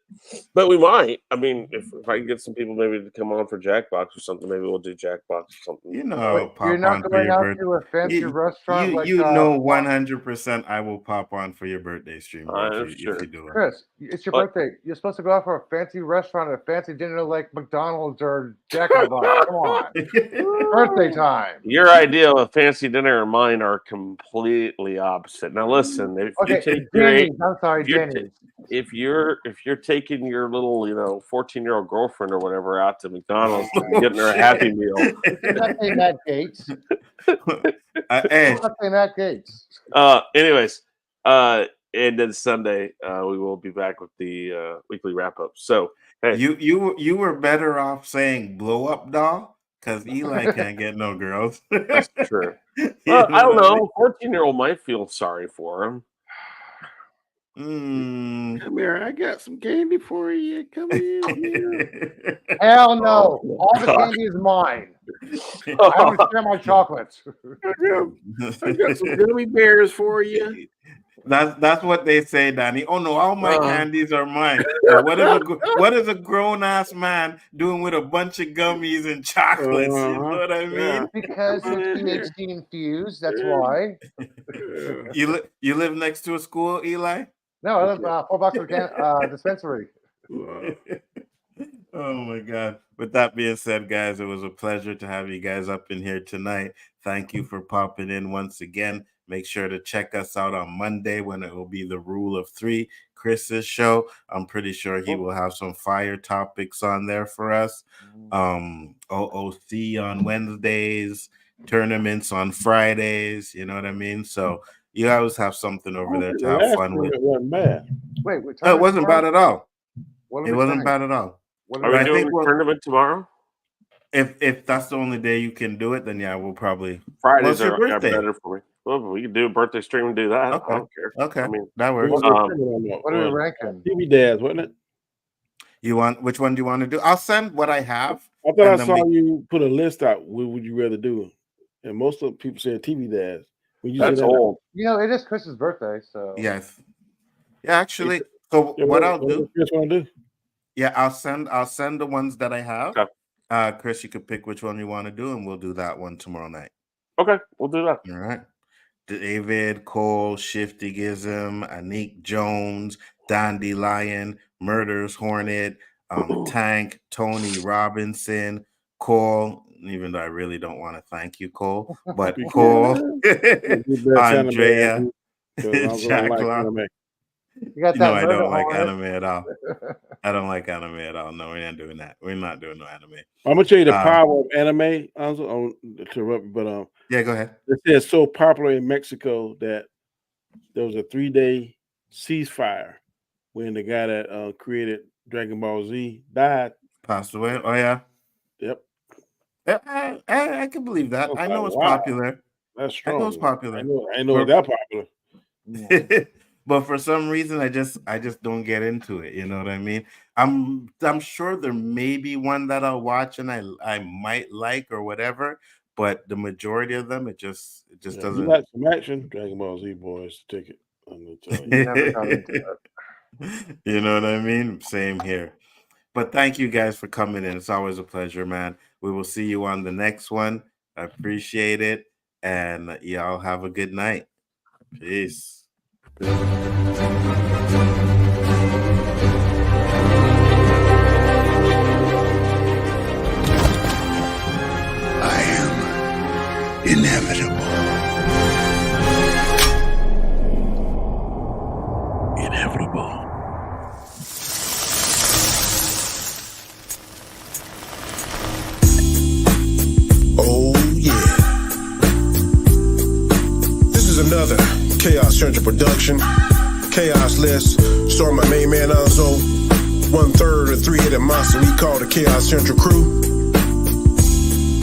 but we might. I mean, if I can get some people maybe to come on for Jackbox or something, maybe we'll do Jackbox or something. You're not going out to a fancy restaurant. 100% I will pop on for your birthday stream if you do it. Chris, it's your birthday. You're supposed to go out for a fancy restaurant, a fancy dinner like McDonald's or Jack in the Box. Come on, birthday time. Your idea of a fancy dinner and mine are completely opposite. Now listen, if you take your I'm sorry, Denny's. if you're taking your little 14-year-old girlfriend or whatever out to McDonald's and getting her a Happy Meal, Not say Matt Gates. Hey, Not say Matt Gates. anyways, and then Sunday we will be back with the weekly wrap up. So hey, you were better off saying blow up doll because Eli can't get no girls. that's true. Well, I don't know. 14-year-old might feel sorry for him. Come here, I got some candy for you. Come here. Hell no! All the candy is mine. I want to share my chocolates. I got some gummy bears for you. That's what they say, Danny. Oh no, all my candies are mine. What is a grown ass man doing with a bunch of gummies and chocolates? You know what I mean? Because it's THC infused. That's why. You live next to a school, Eli? No, I live 4 blocks from the dispensary. Oh my God. With that being said, guys, it was a pleasure to have you guys up in here tonight. Thank you for popping in once again. Make sure to check us out on Monday when it will be the Rule of Three, Chris's show. I'm pretty sure he will have some fire topics on there for us. OOC on Wednesdays, tournaments on Fridays. You know what I mean? So you always have something over there to have fun with. It wasn't bad. Wait, it wasn't bad at all. It wasn't bad at all. Are we doing the tournament tomorrow? If that's the only day you can do it, then yeah, we'll probably. Fridays are better for me. Well, we can do a birthday stream and do that. Okay. I don't care. Okay, I mean, that works. What are we ranking? TV Dads, wasn't it? You want which one do you want to do? I'll send what I have. I thought I saw you put a list out. What would you rather do? And most of the people say TV Dads. That's old. It is Chris's birthday, so yes. Yeah, actually. So what I'll do? Chris want to do? Yeah, I'll send the ones that I have. Okay. Chris, you could pick which one you want to do, and we'll do that one tomorrow night. Okay, we'll do that. All right. David, Cole, Shifty Gizm, Anik Jones, Dandelion, Murders Hornet, Tank, Tony Robinson, Cole. Even though I really don't want to thank you, Cole, but Cole, Andrea, Jack Long. You got that I don't like anime at all. I don't like anime at all. No, we're not doing that. We're not doing no anime. I'm gonna tell you the power of anime. But yeah, go ahead. It says so popular in Mexico that there was a 3-day ceasefire when the guy that created Dragon Ball Z died, passed away. Oh yeah. Yep. I can believe that. I know it's popular. That's strong. I know it's popular. I know it's that popular. But for some reason, I just don't get into it. You know what I mean? I'm sure there may be one that I'll watch and I might like or whatever. But the majority of them, it just doesn't. You like some action? Dragon Ball Z boys ticket. I'm gonna tell you. Never got into that. You know what I mean? Same here. But thank you guys for coming in. It's always a pleasure, man. We will see you on the next one. I appreciate it. And y'all have a good night. Peace. I am inevitable. Inevitable. Oh yeah. This is another Khaos Central production. Khaos List. Starring my main man Enzo. 1/3 of 3-headed monster we call the Khaos Central crew.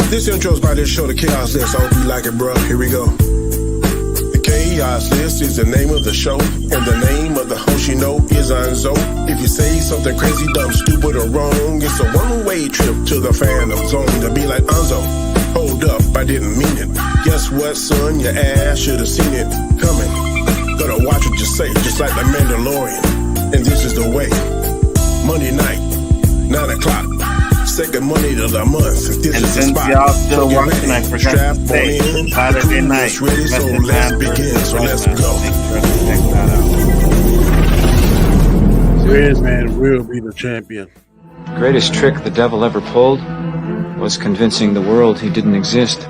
This intro's by this show, the Khaos List. I hope you like it, bro. Here we go. The Khaos List is the name of the show, and the name of the host you know is Enzo. If you say something crazy, dumb, stupid, or wrong, it's a one-way trip to the Phantom Zone to be like Enzo. Hold up, I didn't mean it. Guess what, son? Your ass should have seen it coming. Gotta watch what you say, just like the Mandalorian. And this is the way. Monday night, 9 o'clock. Second Monday of the month. This and is since the spot. y'all still watching, I forgot to say Saturday night. Ready, so let's begin. So let's go. Check that out. Serious man will be the champion. The greatest trick the devil ever pulled was convincing the world he didn't exist.